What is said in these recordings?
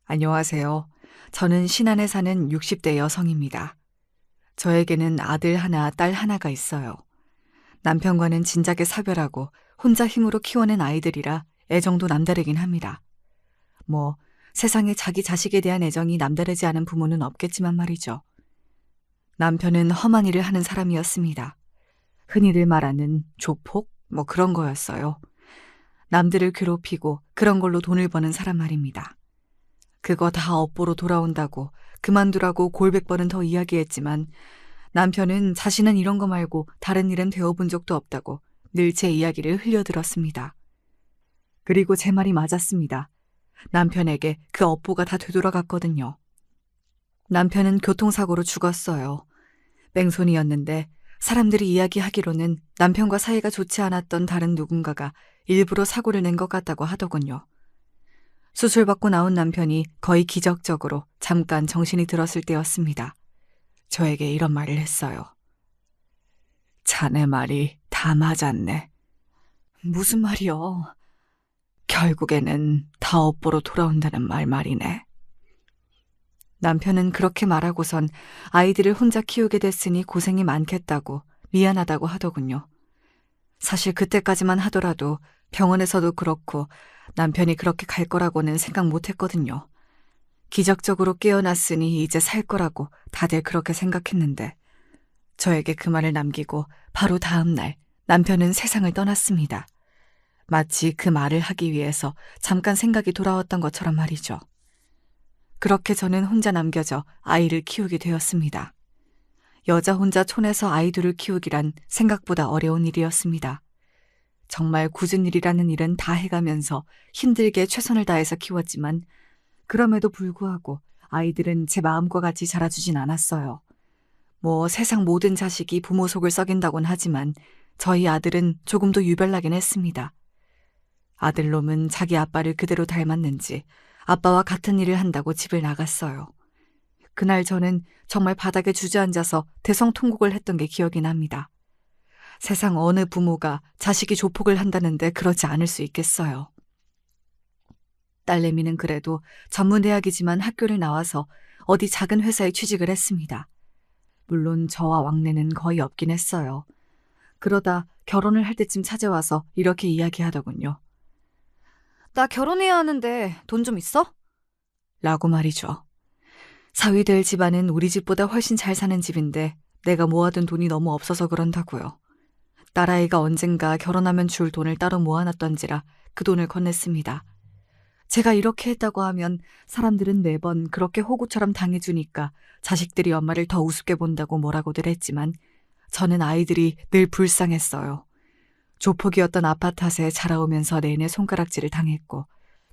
안녕하세요. 저는 신안에 사는 60대 여성입니다. 저에게는 아들 하나, 딸 하나가 있어요. 남편과는 진작에 사별하고 혼자 힘으로 키워낸 아이들이라 애정도 남다르긴 합니다. 뭐, 세상에 자기 자식에 대한 애정이 남다르지 않은 부모는 없겠지만 말이죠. 남편은 험한 일을 하는 사람이었습니다. 흔히들 말하는 조폭? 뭐 그런 거였어요. 남들을 괴롭히고 그런 걸로 돈을 버는 사람 말입니다. 그거 다 업보로 돌아온다고 그만두라고 골백 번은 더 이야기했지만 남편은 자신은 이런 거 말고 다른 일은 되어본 적도 없다고 늘 제 이야기를 흘려들었습니다. 그리고 제 말이 맞았습니다. 남편에게 그 업보가 다 되돌아갔거든요. 남편은 교통사고로 죽었어요. 뺑소니였는데 사람들이 이야기하기로는 남편과 사이가 좋지 않았던 다른 누군가가 일부러 사고를 낸 것 같다고 하더군요. 수술받고 나온 남편이 거의 기적적으로 잠깐 정신이 들었을 때였습니다. 저에게 이런 말을 했어요. 자네 말이 다 맞았네. 무슨 말이요? 결국에는 다 업보로 돌아온다는 말이네. 남편은 그렇게 말하고선 아이들을 혼자 키우게 됐으니 고생이 많겠다고 미안하다고 하더군요. 사실 그때까지만 하더라도 병원에서도 그렇고 남편이 그렇게 갈 거라고는 생각 못 했거든요. 기적적으로 깨어났으니 이제 살 거라고 다들 그렇게 생각했는데 저에게 그 말을 남기고 바로 다음 날 남편은 세상을 떠났습니다. 마치 그 말을 하기 위해서 잠깐 생각이 돌아왔던 것처럼 말이죠. 그렇게 저는 혼자 남겨져 아이를 키우게 되었습니다. 여자 혼자 촌에서 아이 둘을 키우기란 생각보다 어려운 일이었습니다. 정말 굳은 일이라는 일은 다 해가면서 힘들게 최선을 다해서 키웠지만 그럼에도 불구하고 아이들은 제 마음과 같이 자라주진 않았어요. 뭐 세상 모든 자식이 부모 속을 썩인다곤 하지만 저희 아들은 조금도 유별나긴 했습니다. 아들놈은 자기 아빠를 그대로 닮았는지 아빠와 같은 일을 한다고 집을 나갔어요. 그날 저는 정말 바닥에 주저앉아서 대성통곡을 했던 게 기억이 납니다. 세상 어느 부모가 자식이 조폭을 한다는데 그러지 않을 수 있겠어요. 딸내미는 그래도 전문대학이지만 학교를 나와서 어디 작은 회사에 취직을 했습니다. 물론 저와 왕래는 거의 없긴 했어요. 그러다 결혼을 할 때쯤 찾아와서 이렇게 이야기하더군요. 나 결혼해야 하는데 돈 좀 있어? 라고 말이죠. 사위될 집안은 우리 집보다 훨씬 잘 사는 집인데 내가 모아둔 돈이 너무 없어서 그런다고요. 딸아이가 언젠가 결혼하면 줄 돈을 따로 모아놨던지라 그 돈을 건넸습니다. 제가 이렇게 했다고 하면 사람들은 매번 그렇게 호구처럼 당해주니까 자식들이 엄마를 더 우습게 본다고 뭐라고들 했지만 저는 아이들이 늘 불쌍했어요. 조폭이었던 아빠 탓에 자라오면서 내내 손가락질을 당했고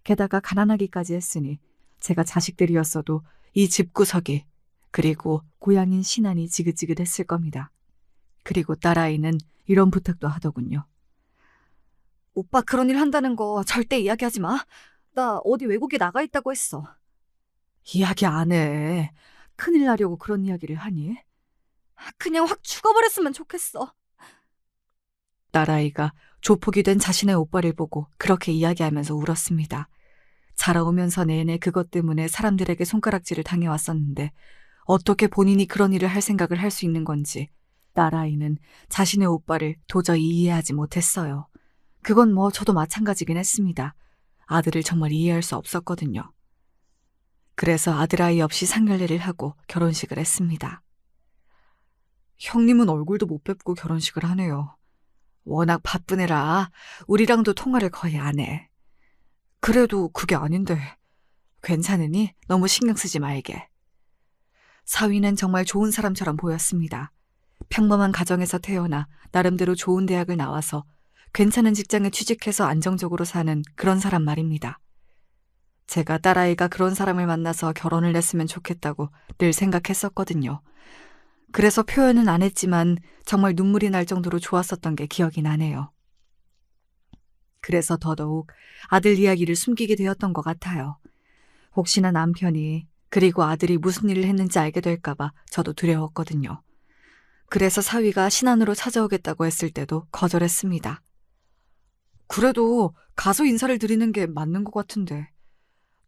게다가 가난하기까지 했으니 제가 자식들이었어도 이 집구석이 그리고 고향인 신안이 지긋지긋했을 겁니다. 그리고 딸아이는 이런 부탁도 하더군요. 오빠 그런 일 한다는 거 절대 이야기하지 마. 나 어디 외국에 나가 있다고 했어. 이야기 안 해. 큰일 나려고 그런 이야기를 하니? 그냥 확 죽어버렸으면 좋겠어. 딸아이가 조폭이 된 자신의 오빠를 보고 그렇게 이야기하면서 울었습니다. 자라오면서 내내 그것 때문에 사람들에게 손가락질을 당해왔었는데 어떻게 본인이 그런 일을 할 생각을 할 수 있는 건지 딸아이는 자신의 오빠를 도저히 이해하지 못했어요. 그건 뭐 저도 마찬가지긴 했습니다. 아들을 정말 이해할 수 없었거든요. 그래서 아들아이 없이 상견례를 하고 결혼식을 했습니다. 형님은 얼굴도 못 뵙고 결혼식을 하네요. 워낙 바쁜 애라 우리랑도 통화를 거의 안 해. 그래도 그게 아닌데 괜찮으니 너무 신경 쓰지 말게. 사위는 정말 좋은 사람처럼 보였습니다. 평범한 가정에서 태어나 나름대로 좋은 대학을 나와서 괜찮은 직장에 취직해서 안정적으로 사는 그런 사람 말입니다. 제가 딸아이가 그런 사람을 만나서 결혼을 했으면 좋겠다고 늘 생각했었거든요. 그래서 표현은 안 했지만 정말 눈물이 날 정도로 좋았었던 게 기억이 나네요. 그래서 더더욱 아들 이야기를 숨기게 되었던 것 같아요. 혹시나 남편이 그리고 아들이 무슨 일을 했는지 알게 될까봐 저도 두려웠거든요. 그래서 사위가 신안으로 찾아오겠다고 했을 때도 거절했습니다. 그래도 가서 인사를 드리는 게 맞는 것 같은데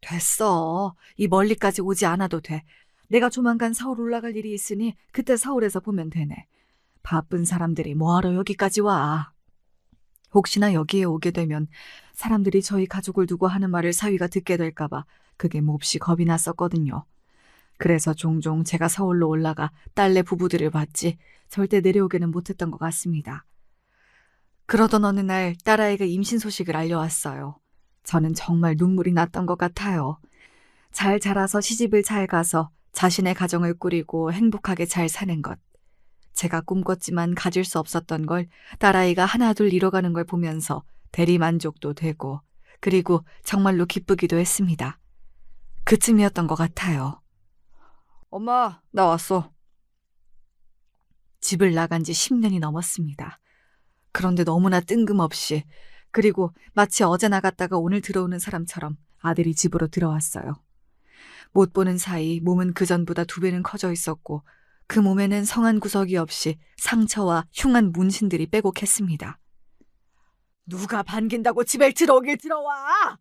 됐어. 이 멀리까지 오지 않아도 돼. 내가 조만간 서울 올라갈 일이 있으니 그때 서울에서 보면 되네. 바쁜 사람들이 뭐하러 여기까지 와. 혹시나 여기에 오게 되면 사람들이 저희 가족을 두고 하는 말을 사위가 듣게 될까봐 그게 몹시 겁이 났었거든요. 그래서 종종 제가 서울로 올라가 딸네 부부들을 봤지 절대 내려오게는 못했던 것 같습니다. 그러던 어느 날 딸아이가 임신 소식을 알려왔어요. 저는 정말 눈물이 났던 것 같아요. 잘 자라서 시집을 잘 가서 자신의 가정을 꾸리고 행복하게 잘 사는 것. 제가 꿈꿨지만 가질 수 없었던 걸 딸아이가 하나둘 이뤄가는 걸 보면서 대리만족도 되고 그리고 정말로 기쁘기도 했습니다. 그쯤이었던 것 같아요. 엄마, 나 왔어. 집을 나간 지 10년이 넘었습니다. 그런데 너무나 뜬금없이 그리고 마치 어제 나갔다가 오늘 들어오는 사람처럼 아들이 집으로 들어왔어요. 못 보는 사이 몸은 그전보다 2배는 커져 있었고 그 몸에는 성한 구석이 없이 상처와 흉한 문신들이 빼곡했습니다. 누가 반긴다고 집에 들어오길 들어와!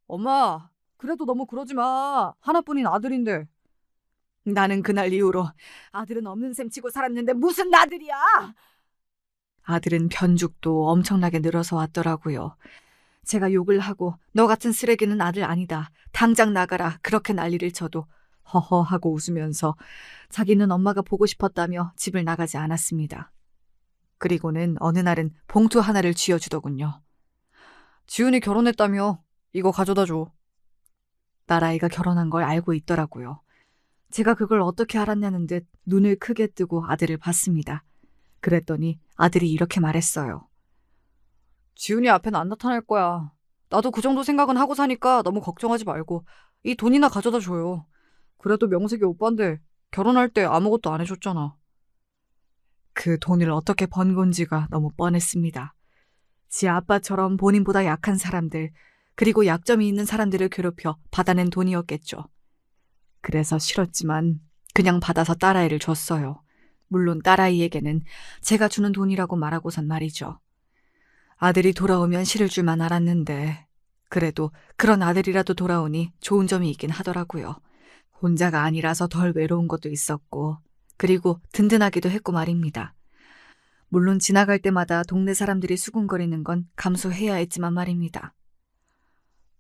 엄마, 그래도 너무 그러지 마. 하나뿐인 아들인데. 나는 그날 이후로 아들은 없는 셈 치고 살았는데 무슨 아들이야! 아들은 변죽도 엄청나게 늘어서 왔더라고요. 제가 욕을 하고 너 같은 쓰레기는 아들 아니다. 당장 나가라. 그렇게 난리를 쳐도 허허 하고 웃으면서 자기는 엄마가 보고 싶었다며 집을 나가지 않았습니다. 그리고는 어느 날은 봉투 하나를 쥐어주더군요. 지훈이 결혼했다며. 이거 가져다 줘. 딸아이가 결혼한 걸 알고 있더라고요. 제가 그걸 어떻게 알았냐는 듯 눈을 크게 뜨고 아들을 봤습니다. 그랬더니 아들이 이렇게 말했어요. 지훈이 앞에는 안 나타날 거야. 나도 그 정도 생각은 하고 사니까 너무 걱정하지 말고 이 돈이나 가져다 줘요. 그래도 명색이 오빠인데 결혼할 때 아무것도 안 해줬잖아. 그 돈을 어떻게 번 건지가 너무 뻔했습니다. 지 아빠처럼 본인보다 약한 사람들, 그리고 약점이 있는 사람들을 괴롭혀 받아낸 돈이었겠죠. 그래서 싫었지만 그냥 받아서 딸아이를 줬어요. 물론 딸아이에게는 제가 주는 돈이라고 말하고선 말이죠. 아들이 돌아오면 실을 줄만 알았는데 그래도 그런 아들이라도 돌아오니 좋은 점이 있긴 하더라고요. 혼자가 아니라서 덜 외로운 것도 있었고 그리고 든든하기도 했고 말입니다. 물론 지나갈 때마다 동네 사람들이 수군거리는 건 감수해야 했지만 말입니다.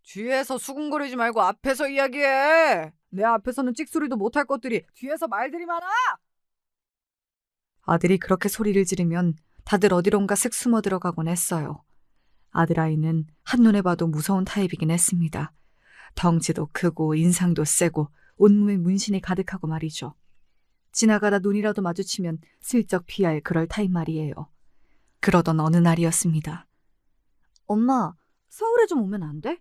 뒤에서 수군거리지 말고 앞에서 이야기해. 내 앞에서는 찍소리도 못할 것들이 뒤에서 말들이 많아. 아들이 그렇게 소리를 지르면 다들 어디론가 슥 숨어 들어가곤 했어요. 아들아이는 한눈에 봐도 무서운 타입이긴 했습니다. 덩치도 크고 인상도 세고 온몸에 문신이 가득하고 말이죠. 지나가다 눈이라도 마주치면 슬쩍 피할 그럴 타입 말이에요. 그러던 어느 날이었습니다. 엄마, 서울에 좀 오면 안 돼?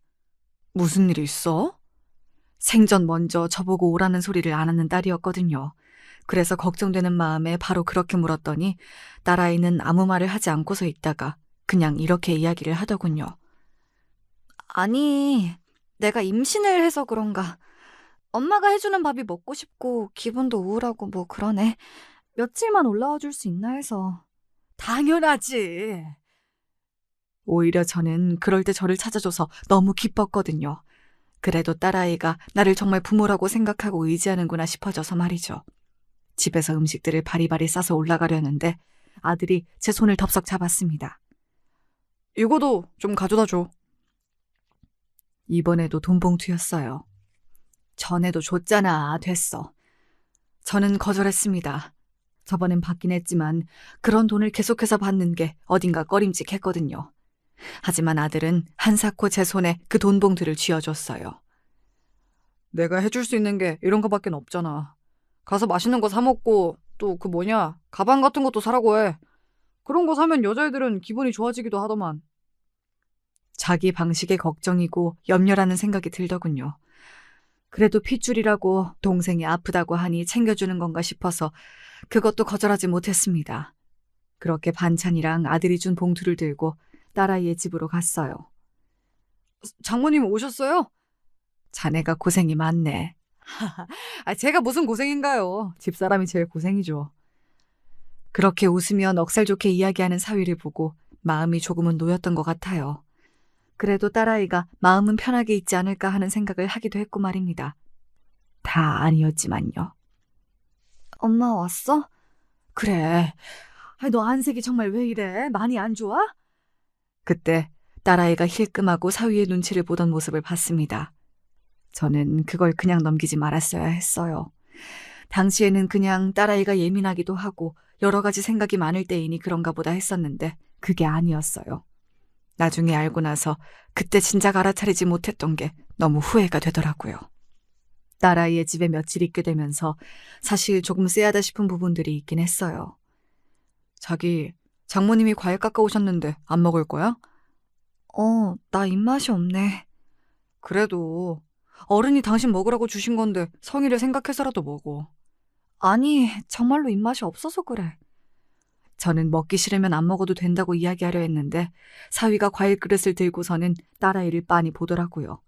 무슨 일이 있어? 생전 먼저 저보고 오라는 소리를 안 하는 딸이었거든요. 그래서 걱정되는 마음에 바로 그렇게 물었더니 딸아이는 아무 말을 하지 않고서 있다가 그냥 이렇게 이야기를 하더군요. 아니, 내가 임신을 해서 그런가. 엄마가 해주는 밥이 먹고 싶고 기분도 우울하고 뭐 그러네. 며칠만 올라와 줄 수 있나 해서. 당연하지. 오히려 저는 그럴 때 저를 찾아줘서 너무 기뻤거든요. 그래도 딸아이가 나를 정말 부모라고 생각하고 의지하는구나 싶어져서 말이죠. 집에서 음식들을 바리바리 싸서 올라가려는데 아들이 제 손을 덥석 잡았습니다. 이거도 좀 가져다 줘. 이번에도 돈봉투였어요. 전에도 줬잖아. 됐어. 저는 거절했습니다. 저번엔 받긴 했지만 그런 돈을 계속해서 받는 게 어딘가 꺼림칙했거든요. 하지만 아들은 한사코 제 손에 그 돈봉투를 쥐어줬어요. 내가 해줄 수 있는 게 이런 거밖에 없잖아. 가서 맛있는 거 사 먹고 또 그 가방 같은 것도 사라고 해. 그런 거 사면 여자애들은 기분이 좋아지기도 하더만. 자기 방식의 걱정이고 염려라는 생각이 들더군요. 그래도 핏줄이라고 동생이 아프다고 하니 챙겨주는 건가 싶어서 그것도 거절하지 못했습니다. 그렇게 반찬이랑 아들이 준 봉투를 들고 딸아이의 집으로 갔어요. 장모님 오셨어요? 자네가 고생이 많네. 제가 무슨 고생인가요? 집사람이 제일 고생이죠. 그렇게 웃으며 넉살 좋게 이야기하는 사위를 보고 마음이 조금은 놓였던 것 같아요. 그래도 딸아이가 마음은 편하게 있지 않을까 하는 생각을 하기도 했고 말입니다. 다 아니었지만요. 엄마 왔어? 그래. 너 안색이 정말 왜 이래? 많이 안 좋아? 그때 딸아이가 힐끔하고 사위의 눈치를 보던 모습을 봤습니다. 저는 그걸 그냥 넘기지 말았어야 했어요. 당시에는 그냥 딸아이가 예민하기도 하고 여러 가지 생각이 많을 때이니 그런가 보다 했었는데 그게 아니었어요. 나중에 알고 나서 그때 진작 알아차리지 못했던 게 너무 후회가 되더라고요. 딸아이의 집에 며칠 있게 되면서 사실 조금 쎄하다 싶은 부분들이 있긴 했어요. 자기, 장모님이 과일 깎아오셨는데 안 먹을 거야? 나 입맛이 없네. 그래도 어른이 당신 먹으라고 주신 건데 성의를 생각해서라도 먹어. 아니, 정말로 입맛이 없어서 그래. 저는 먹기 싫으면 안 먹어도 된다고 이야기하려 했는데 사위가 과일 그릇을 들고서는 딸아이를 빤히 보더라고요.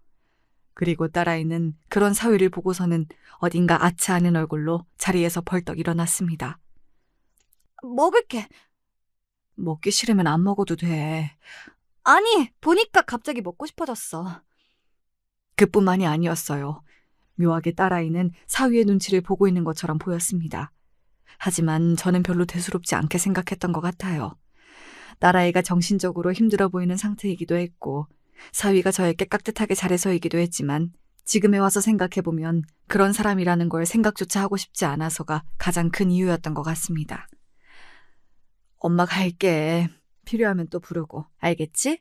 그리고 딸아이는 그런 사위를 보고서는 어딘가 아차하는 얼굴로 자리에서 벌떡 일어났습니다. 먹을게. 먹기 싫으면 안 먹어도 돼. 아니, 보니까 갑자기 먹고 싶어졌어. 그뿐만이 아니었어요. 묘하게 딸아이는 사위의 눈치를 보고 있는 것처럼 보였습니다. 하지만 저는 별로 대수롭지 않게 생각했던 것 같아요. 딸아이가 정신적으로 힘들어 보이는 상태이기도 했고 사위가 저에게 깍듯하게 잘해서이기도 했지만 지금에 와서 생각해보면 그런 사람이라는 걸 생각조차 하고 싶지 않아서가 가장 큰 이유였던 것 같습니다. 엄마 갈게. 필요하면 또 부르고. 알겠지?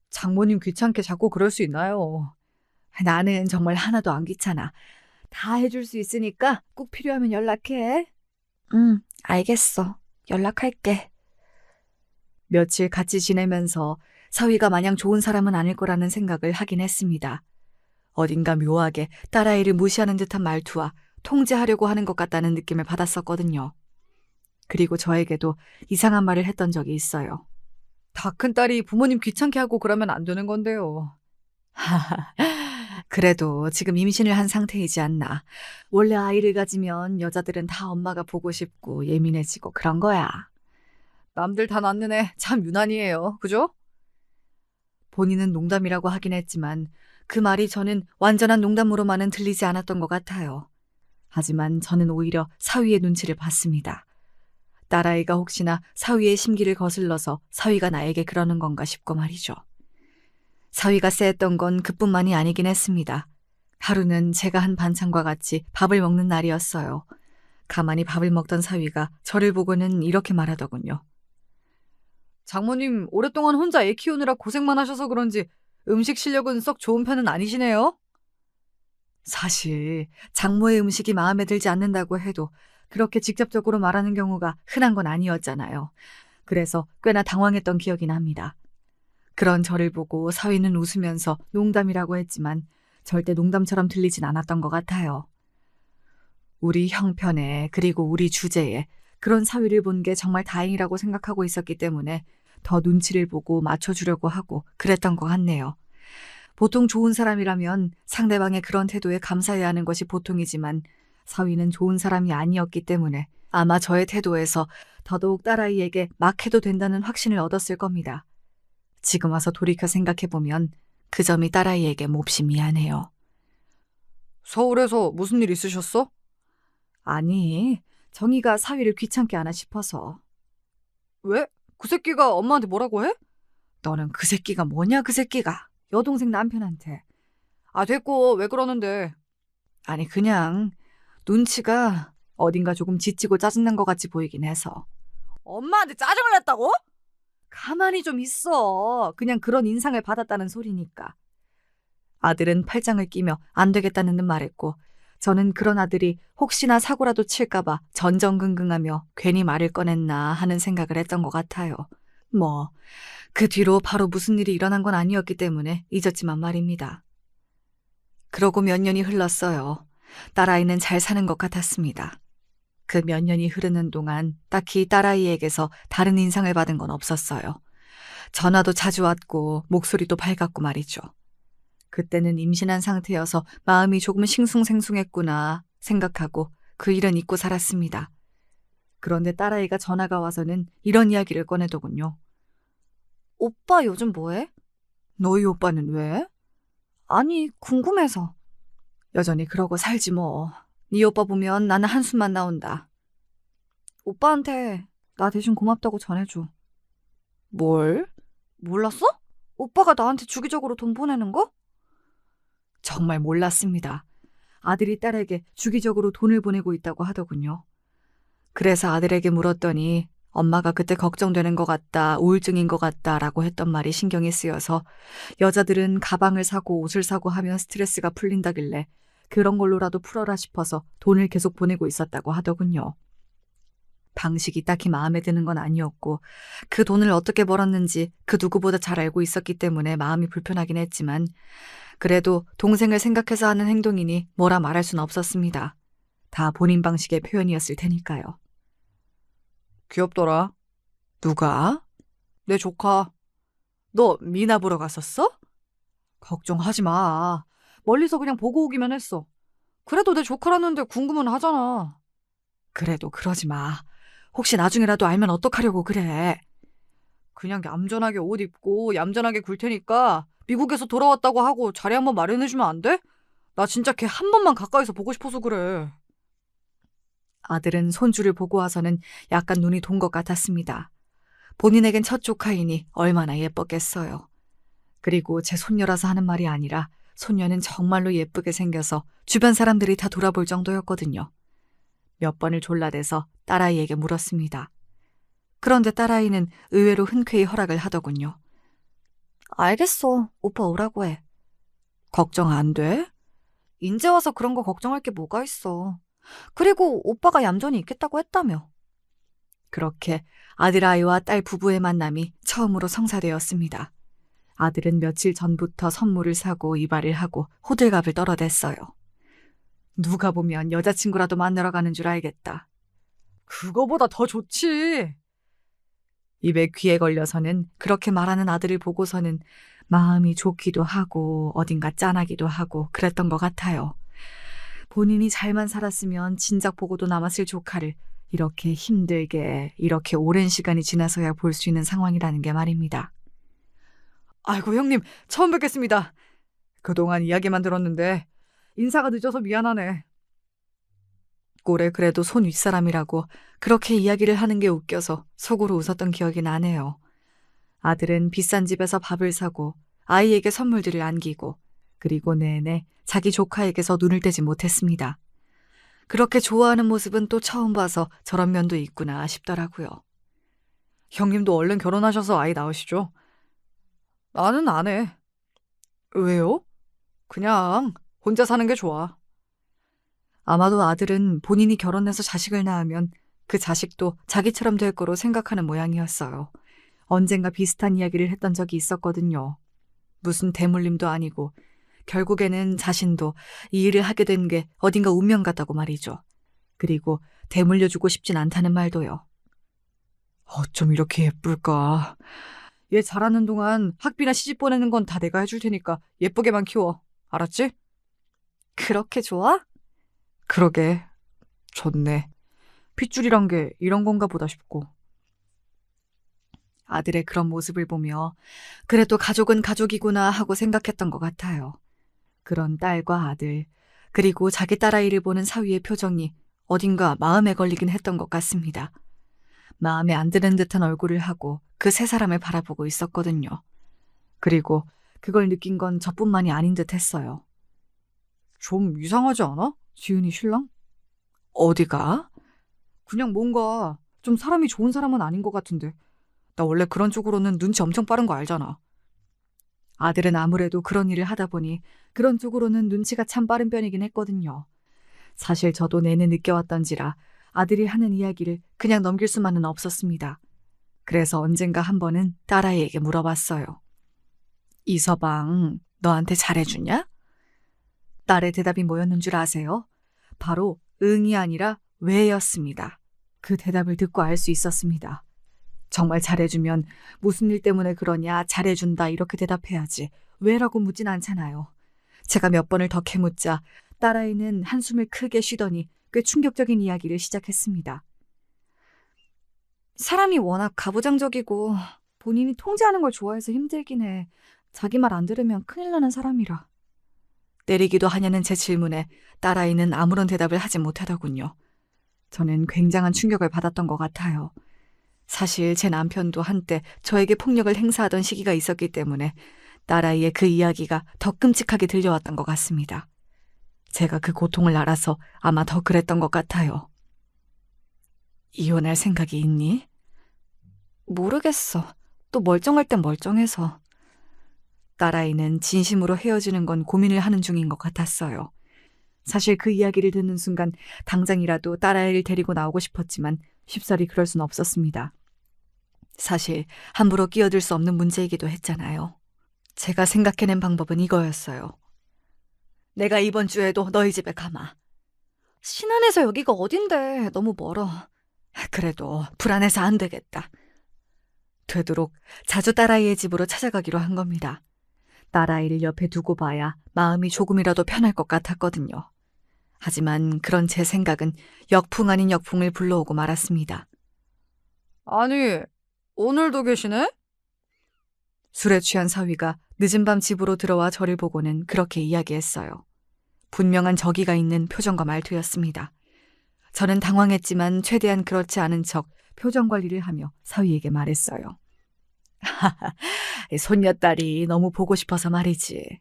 장모님 귀찮게 자꾸 그럴 수 있나요? 나는 정말 하나도 안 귀찮아. 다 해줄 수 있으니까 꼭 필요하면 연락해. 응, 알겠어. 연락할게. 며칠 같이 지내면서 사위가 마냥 좋은 사람은 아닐 거라는 생각을 하긴 했습니다. 어딘가 묘하게 딸아이를 무시하는 듯한 말투와 통제하려고 하는 것 같다는 느낌을 받았었거든요. 그리고 저에게도 이상한 말을 했던 적이 있어요. 다 큰 딸이 부모님 귀찮게 하고 그러면 안 되는 건데요. 그래도 지금 임신을 한 상태이지 않나. 원래 아이를 가지면 여자들은 다 엄마가 보고 싶고 예민해지고 그런 거야. 남들 다 낳는 애 참 유난이에요. 그죠? 본인은 농담이라고 하긴 했지만 그 말이 저는 완전한 농담으로만은 들리지 않았던 것 같아요. 하지만 저는 오히려 사위의 눈치를 봤습니다. 딸아이가 혹시나 사위의 심기를 거슬러서 사위가 나에게 그러는 건가 싶고 말이죠. 사위가 쎄했던 건 그뿐만이 아니긴 했습니다. 하루는 제가 한 반찬과 같이 밥을 먹는 날이었어요. 가만히 밥을 먹던 사위가 저를 보고는 이렇게 말하더군요. 장모님 오랫동안 혼자 애 키우느라 고생만 하셔서 그런지 음식 실력은 썩 좋은 편은 아니시네요? 사실 장모의 음식이 마음에 들지 않는다고 해도 그렇게 직접적으로 말하는 경우가 흔한 건 아니었잖아요. 그래서 꽤나 당황했던 기억이 납니다. 그런 저를 보고 사위는 웃으면서 농담이라고 했지만 절대 농담처럼 들리진 않았던 것 같아요. 우리 형편에 그리고 우리 주제에 그런 사위를 본 게 정말 다행이라고 생각하고 있었기 때문에 더 눈치를 보고 맞춰주려고 하고 그랬던 것 같네요. 보통 좋은 사람이라면 상대방의 그런 태도에 감사해야 하는 것이 보통이지만 사위는 좋은 사람이 아니었기 때문에 아마 저의 태도에서 더더욱 딸아이에게 막 해도 된다는 확신을 얻었을 겁니다. 지금 와서 돌이켜 생각해보면 그 점이 딸아이에게 몹시 미안해요. 서울에서 무슨 일 있으셨어? 아니, 정희가 사위를 귀찮게 하나 싶어서. 왜? 그 새끼가 엄마한테 뭐라고 해? 너는 그 새끼가 뭐냐 그 새끼가. 여동생 남편한테. 아 됐고 왜 그러는데. 아니 그냥 눈치가 어딘가 조금 지치고 짜증난 것 같이 보이긴 해서. 엄마한테 짜증을 냈다고? 가만히 좀 있어. 그냥 그런 인상을 받았다는 소리니까. 아들은 팔짱을 끼며 안 되겠다는 듯 말했고 저는 그런 아들이 혹시나 사고라도 칠까봐 전전긍긍하며 괜히 말을 꺼냈나 하는 생각을 했던 것 같아요. 뭐 그 뒤로 바로 무슨 일이 일어난 건 아니었기 때문에 잊었지만 말입니다. 그러고 몇 년이 흘렀어요. 딸아이는 잘 사는 것 같았습니다. 그 몇 년이 흐르는 동안 딱히 딸아이에게서 다른 인상을 받은 건 없었어요. 전화도 자주 왔고 목소리도 밝았고 말이죠. 그때는 임신한 상태여서 마음이 조금 싱숭생숭했구나 생각하고 그 일은 잊고 살았습니다. 그런데 딸아이가 전화가 와서는 이런 이야기를 꺼내더군요. 오빠 요즘 뭐해? 너희 오빠는 왜? 아니, 궁금해서. 여전히 그러고 살지 뭐. 네 오빠 보면 나는 한숨만 나온다. 오빠한테 나 대신 고맙다고 전해줘. 뭘? 몰랐어? 오빠가 나한테 주기적으로 돈 보내는 거? 정말 몰랐습니다. 아들이 딸에게 주기적으로 돈을 보내고 있다고 하더군요. 그래서 아들에게 물었더니 엄마가 그때 걱정되는 것 같다, 우울증인 것 같다라고 했던 말이 신경이 쓰여서 여자들은 가방을 사고 옷을 사고 하면 스트레스가 풀린다길래 그런 걸로라도 풀어라 싶어서 돈을 계속 보내고 있었다고 하더군요. 방식이 딱히 마음에 드는 건 아니었고 그 돈을 어떻게 벌었는지 그 누구보다 잘 알고 있었기 때문에 마음이 불편하긴 했지만 그래도 동생을 생각해서 하는 행동이니 뭐라 말할 순 없었습니다. 다 본인 방식의 표현이었을 테니까요. 귀엽더라. 누가? 내 조카. 너 미나 보러 갔었어? 걱정하지 마. 멀리서 그냥 보고 오기만 했어. 그래도 내 조카라는데 궁금은 하잖아. 그래도 그러지 마. 혹시 나중에라도 알면 어떡하려고 그래. 그냥 얌전하게 옷 입고 얌전하게 굴 테니까 미국에서 돌아왔다고 하고 자리 한번 마련해주면 안 돼? 나 진짜 걔 한 번만 가까이서 보고 싶어서 그래. 아들은 손주를 보고 와서는 약간 눈이 돈 것 같았습니다. 본인에겐 첫 조카이니 얼마나 예뻤겠어요. 그리고 제 손녀라서 하는 말이 아니라 손녀는 정말로 예쁘게 생겨서 주변 사람들이 다 돌아볼 정도였거든요. 몇 번을 졸라대서 딸아이에게 물었습니다. 그런데 딸아이는 의외로 흔쾌히 허락을 하더군요. 알겠어. 오빠 오라고 해. 걱정 안 돼? 인제 와서 그런 거 걱정할 게 뭐가 있어. 그리고 오빠가 얌전히 있겠다고 했다며. 그렇게 아들아이와 딸 부부의 만남이 처음으로 성사되었습니다. 아들은 며칠 전부터 선물을 사고 이발을 하고 호들갑을 떨어댔어요. 누가 보면 여자친구라도 만나러 가는 줄 알겠다. 그거보다 더 좋지. 입에 귀에 걸려서는 그렇게 말하는 아들을 보고서는 마음이 좋기도 하고 어딘가 짠하기도 하고 그랬던 것 같아요. 본인이 잘만 살았으면 진작 보고도 남았을 조카를 이렇게 힘들게 이렇게 오랜 시간이 지나서야 볼 수 있는 상황이라는 게 말입니다. 아이고 형님 처음 뵙겠습니다. 그동안 이야기만 들었는데 인사가 늦어서 미안하네. 꼴에 그래도 손 윗사람이라고 그렇게 이야기를 하는 게 웃겨서 속으로 웃었던 기억이 나네요. 아들은 비싼 집에서 밥을 사고 아이에게 선물들을 안기고 그리고 내내 자기 조카에게서 눈을 떼지 못했습니다. 그렇게 좋아하는 모습은 또 처음 봐서 저런 면도 있구나 싶더라고요. 형님도 얼른 결혼하셔서 아이 낳으시죠? 나는 안 해. 왜요? 그냥 혼자 사는 게 좋아. 아마도 아들은 본인이 결혼해서 자식을 낳으면 그 자식도 자기처럼 될 거로 생각하는 모양이었어요. 언젠가 비슷한 이야기를 했던 적이 있었거든요. 무슨 대물림도 아니고 결국에는 자신도 이 일을 하게 된 게 어딘가 운명 같다고 말이죠. 그리고 대물려주고 싶진 않다는 말도요. 어쩜 이렇게 예쁠까. 얘 자라는 동안 학비나 시집 보내는 건 다 내가 해줄 테니까 예쁘게만 키워. 알았지? 그렇게 좋아? 그러게. 좋네. 핏줄이란 게 이런 건가 보다 싶고. 아들의 그런 모습을 보며 그래도 가족은 가족이구나 하고 생각했던 것 같아요. 그런 딸과 아들, 그리고 자기 딸아이를 보는 사위의 표정이 어딘가 마음에 걸리긴 했던 것 같습니다. 마음에 안 드는 듯한 얼굴을 하고 그 세 사람을 바라보고 있었거든요. 그리고 그걸 느낀 건 저뿐만이 아닌 듯 했어요. 좀 이상하지 않아? 지은이 신랑? 어디가? 그냥 뭔가 좀 사람이 좋은 사람은 아닌 것 같은데. 나 원래 그런 쪽으로는 눈치 엄청 빠른 거 알잖아. 아들은 아무래도 그런 일을 하다 보니 그런 쪽으로는 눈치가 참 빠른 편이긴 했거든요. 사실 저도 내내 느껴왔던지라 아들이 하는 이야기를 그냥 넘길 수만은 없었습니다. 그래서 언젠가 한 번은 딸아이에게 물어봤어요. 이서방, 너한테 잘해주냐? 딸의 대답이 뭐였는 줄 아세요? 바로 응이 아니라 왜였습니다. 그 대답을 듣고 알 수 있었습니다. 정말 잘해주면 무슨 일 때문에 그러냐, 잘해준다 이렇게 대답해야지 왜라고 묻진 않잖아요. 제가 몇 번을 더 캐묻자 딸아이는 한숨을 크게 쉬더니 꽤 충격적인 이야기를 시작했습니다. 사람이 워낙 가부장적이고 본인이 통제하는 걸 좋아해서 힘들긴 해. 자기 말 안 들으면 큰일 나는 사람이라. 때리기도 하냐는 제 질문에 딸아이는 아무런 대답을 하지 못하더군요. 저는 굉장한 충격을 받았던 것 같아요. 사실 제 남편도 한때 저에게 폭력을 행사하던 시기가 있었기 때문에 딸아이의 그 이야기가 더 끔찍하게 들려왔던 것 같습니다. 제가 그 고통을 알아서 아마 더 그랬던 것 같아요. 이혼할 생각이 있니? 모르겠어. 또 멀쩡할 땐 멀쩡해서. 딸아이는 진심으로 헤어지는 건 고민을 하는 중인 것 같았어요. 사실 그 이야기를 듣는 순간 당장이라도 딸아이를 데리고 나오고 싶었지만 쉽사리 그럴 순 없었습니다. 사실 함부로 끼어들 수 없는 문제이기도 했잖아요. 제가 생각해낸 방법은 이거였어요. 내가 이번 주에도 너희 집에 가마. 신안에서 여기가 어딘데 너무 멀어. 그래도 불안해서 안 되겠다. 되도록 자주 딸아이의 집으로 찾아가기로 한 겁니다. 딸아이를 옆에 두고 봐야 마음이 조금이라도 편할 것 같았거든요. 하지만 그런 제 생각은 역풍 아닌 역풍을 불러오고 말았습니다. 아니, 오늘도 계시네? 술에 취한 사위가 늦은 밤 집으로 들어와 저를 보고는 그렇게 이야기했어요. 분명한 적의가 있는 표정과 말투였습니다. 저는 당황했지만 최대한 그렇지 않은 척 표정 관리를 하며 사위에게 말했어요. 손녀딸이 너무 보고 싶어서 말이지.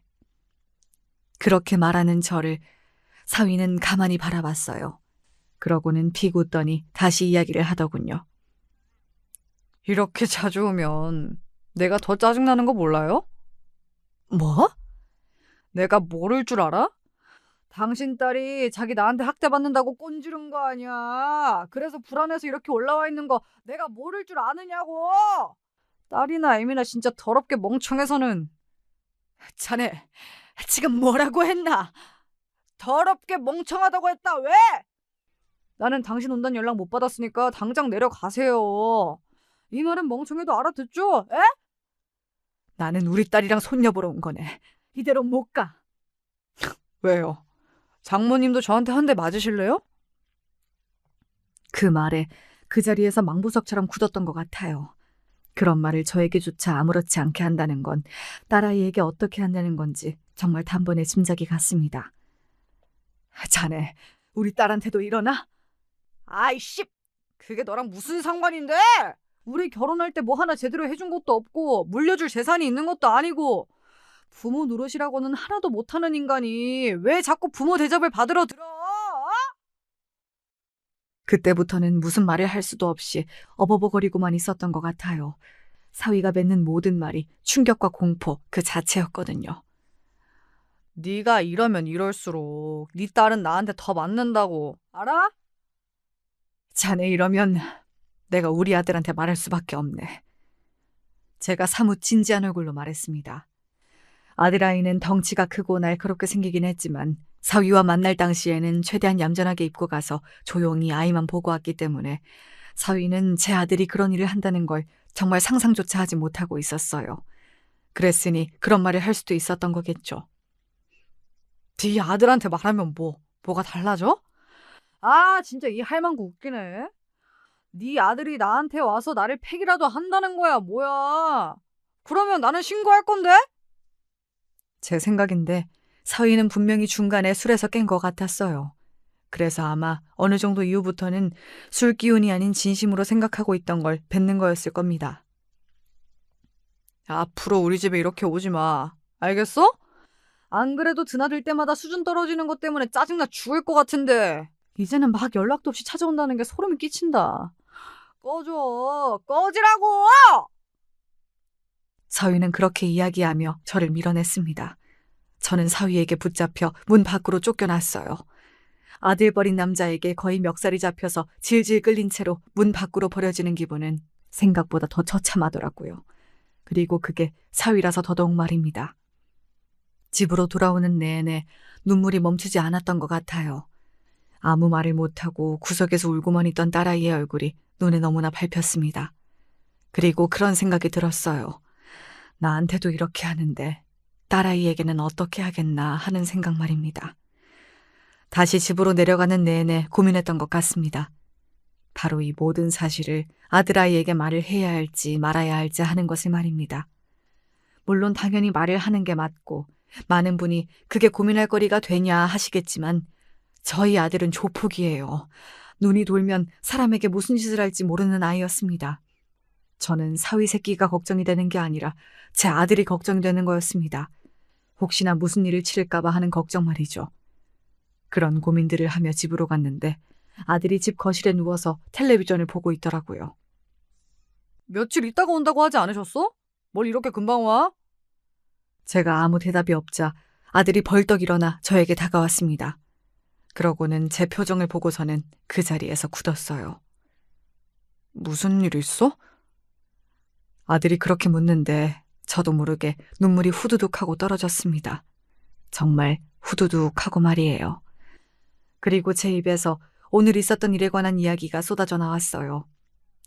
그렇게 말하는 저를 사위는 가만히 바라봤어요. 그러고는 피 굳더니 다시 이야기를 하더군요. 이렇게 자주 오면 내가 더 짜증나는 거 몰라요? 뭐? 내가 모를 줄 알아? 당신 딸이 자기 나한테 학대받는다고 꼰지른 거 아니야. 그래서 불안해서 이렇게 올라와 있는 거 내가 모를 줄 아느냐고. 딸이나 애미나 진짜 더럽게 멍청해서는. 자네 지금 뭐라고 했나? 더럽게 멍청하다고 했다. 왜? 나는 당신 온다는 연락 못 받았으니까 당장 내려가세요. 이 말은 멍청해도 알아듣죠? 에? 나는 우리 딸이랑 손녀 보러 온 거네. 이대로 못 가. 왜요? 장모님도 저한테 한 대 맞으실래요? 그 말에 그 자리에서 망부석처럼 굳었던 것 같아요. 그런 말을 저에게조차 아무렇지 않게 한다는 건 딸아이에게 어떻게 한다는 건지 정말 단번에 짐작이 갔습니다. 자네, 우리 딸한테도 이러나? 아이씨, 그게 너랑 무슨 상관인데? 우리 결혼할 때 뭐 하나 제대로 해준 것도 없고 물려줄 재산이 있는 것도 아니고 부모 노릇이라고는 하나도 못하는 인간이 왜 자꾸 부모 대접을 받으러 들어? 그때부터는 무슨 말을 할 수도 없이 어버버거리고만 있었던 것 같아요. 사위가 맺는 모든 말이 충격과 공포 그 자체였거든요. 네가 이러면 이럴수록 네 딸은 나한테 더 맞는다고 알아? 자네 이러면 내가 우리 아들한테 말할 수밖에 없네. 제가 사뭇 진지한 얼굴로 말했습니다. 아들아이는 덩치가 크고 날카롭게 생기긴 했지만 사위와 만날 당시에는 최대한 얌전하게 입고 가서 조용히 아이만 보고 왔기 때문에 사위는 제 아들이 그런 일을 한다는 걸 정말 상상조차 하지 못하고 있었어요. 그랬으니 그런 말을 할 수도 있었던 거겠죠. 네 아들한테 말하면 뭐가 달라져? 아, 진짜 이 할망구 웃기네. 네 아들이 나한테 와서 나를 패기라도 한다는 거야, 뭐야. 그러면 나는 신고할 건데? 제 생각인데 사위는 분명히 중간에 술에서 깬 것 같았어요. 그래서 아마 어느 정도 이후부터는 술 기운이 아닌 진심으로 생각하고 있던 걸 뱉는 거였을 겁니다. 앞으로 우리 집에 이렇게 오지 마. 알겠어? 안 그래도 드나들 때마다 수준 떨어지는 것 때문에 짜증나 죽을 것 같은데 이제는 막 연락도 없이 찾아온다는 게 소름이 끼친다. 꺼져. 꺼지라고! 사위는 그렇게 이야기하며 저를 밀어냈습니다. 저는 사위에게 붙잡혀 문 밖으로 쫓겨났어요. 아들 버린 남자에게 거의 멱살이 잡혀서 질질 끌린 채로 문 밖으로 버려지는 기분은 생각보다 더 처참하더라고요. 그리고 그게 사위라서 더더욱 말입니다. 집으로 돌아오는 내내 눈물이 멈추지 않았던 것 같아요. 아무 말을 못하고 구석에서 울고만 있던 딸아이의 얼굴이 눈에 너무나 밟혔습니다. 그리고 그런 생각이 들었어요. 나한테도 이렇게 하는데 딸아이에게는 어떻게 하겠나 하는 생각 말입니다. 다시 집으로 내려가는 내내 고민했던 것 같습니다. 바로 이 모든 사실을 아들아이에게 말을 해야 할지 말아야 할지 하는 것을 말입니다. 물론 당연히 말을 하는 게 맞고 많은 분이 그게 고민할 거리가 되냐 하시겠지만 저희 아들은 조폭이에요. 눈이 돌면 사람에게 무슨 짓을 할지 모르는 아이였습니다. 저는 사위 새끼가 걱정이 되는 게 아니라 제 아들이 걱정이 되는 거였습니다. 혹시나 무슨 일을 치를까봐 하는 걱정 말이죠. 그런 고민들을 하며 집으로 갔는데 아들이 집 거실에 누워서 텔레비전을 보고 있더라고요. 며칠 있다가 온다고 하지 않으셨어? 뭘 이렇게 금방 와? 제가 아무 대답이 없자 아들이 벌떡 일어나 저에게 다가왔습니다. 그러고는 제 표정을 보고서는 그 자리에서 굳었어요. 무슨 일 있어? 아들이 그렇게 묻는데 저도 모르게 눈물이 후두둑하고 떨어졌습니다. 정말 후두둑하고 말이에요. 그리고 제 입에서 오늘 있었던 일에 관한 이야기가 쏟아져 나왔어요.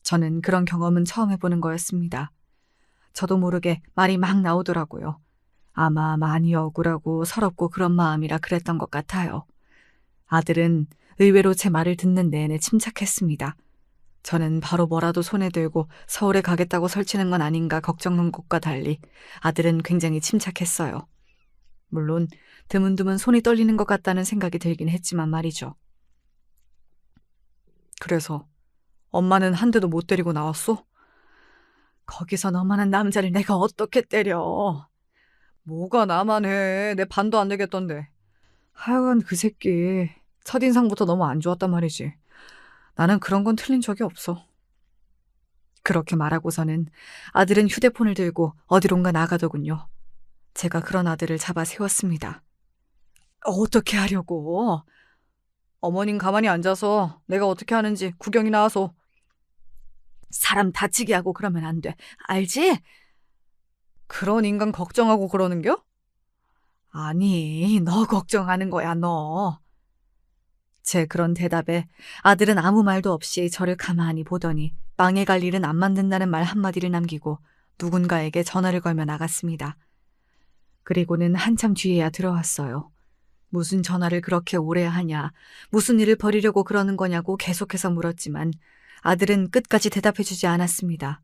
저는 그런 경험은 처음 해보는 거였습니다. 저도 모르게 말이 막 나오더라고요. 아마 많이 억울하고 서럽고 그런 마음이라 그랬던 것 같아요. 아들은 의외로 제 말을 듣는 내내 침착했습니다. 저는 바로 뭐라도 손에 들고 서울에 가겠다고 설치는 건 아닌가 걱정한 것과 달리 아들은 굉장히 침착했어요. 물론 드문드문 손이 떨리는 것 같다는 생각이 들긴 했지만 말이죠. 그래서 엄마는 한 대도 못 때리고 나왔어? 거기서 너만한 남자를 내가 어떻게 때려? 뭐가 나만 해. 내 반도 안 되겠던데. 하여간 그 새끼 첫인상부터 너무 안 좋았단 말이지. 나는 그런 건 틀린 적이 없어. 그렇게 말하고서는 아들은 휴대폰을 들고 어디론가 나가더군요. 제가 그런 아들을 잡아 세웠습니다. 어떻게 하려고? 어머님 가만히 앉아서 내가 어떻게 하는지 구경이 나와서. 사람 다치게 하고 그러면 안 돼. 알지? 그런 인간 걱정하고 그러는겨? 아니, 너 걱정하는 거야, 너. 제 그런 대답에 아들은 아무 말도 없이 저를 가만히 보더니 망해갈 일은 안 만든다는 말 한마디를 남기고 누군가에게 전화를 걸며 나갔습니다. 그리고는 한참 뒤에야 들어왔어요. 무슨 전화를 그렇게 오래 하냐, 무슨 일을 벌이려고 그러는 거냐고 계속해서 물었지만 아들은 끝까지 대답해주지 않았습니다.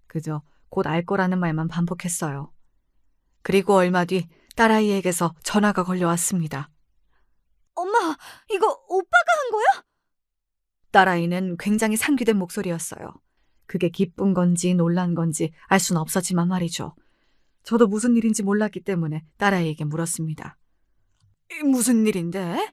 그저 곧 알 거라는 말만 반복했어요. 그리고 얼마 뒤 딸아이에게서 전화가 걸려왔습니다. 엄마, 이거 오빠가 한 거야? 딸아이는 굉장히 상기된 목소리였어요. 그게 기쁜 건지 놀란 건지 알 수는 없었지만 말이죠. 저도 무슨 일인지 몰랐기 때문에 딸아이에게 물었습니다. 무슨 일인데?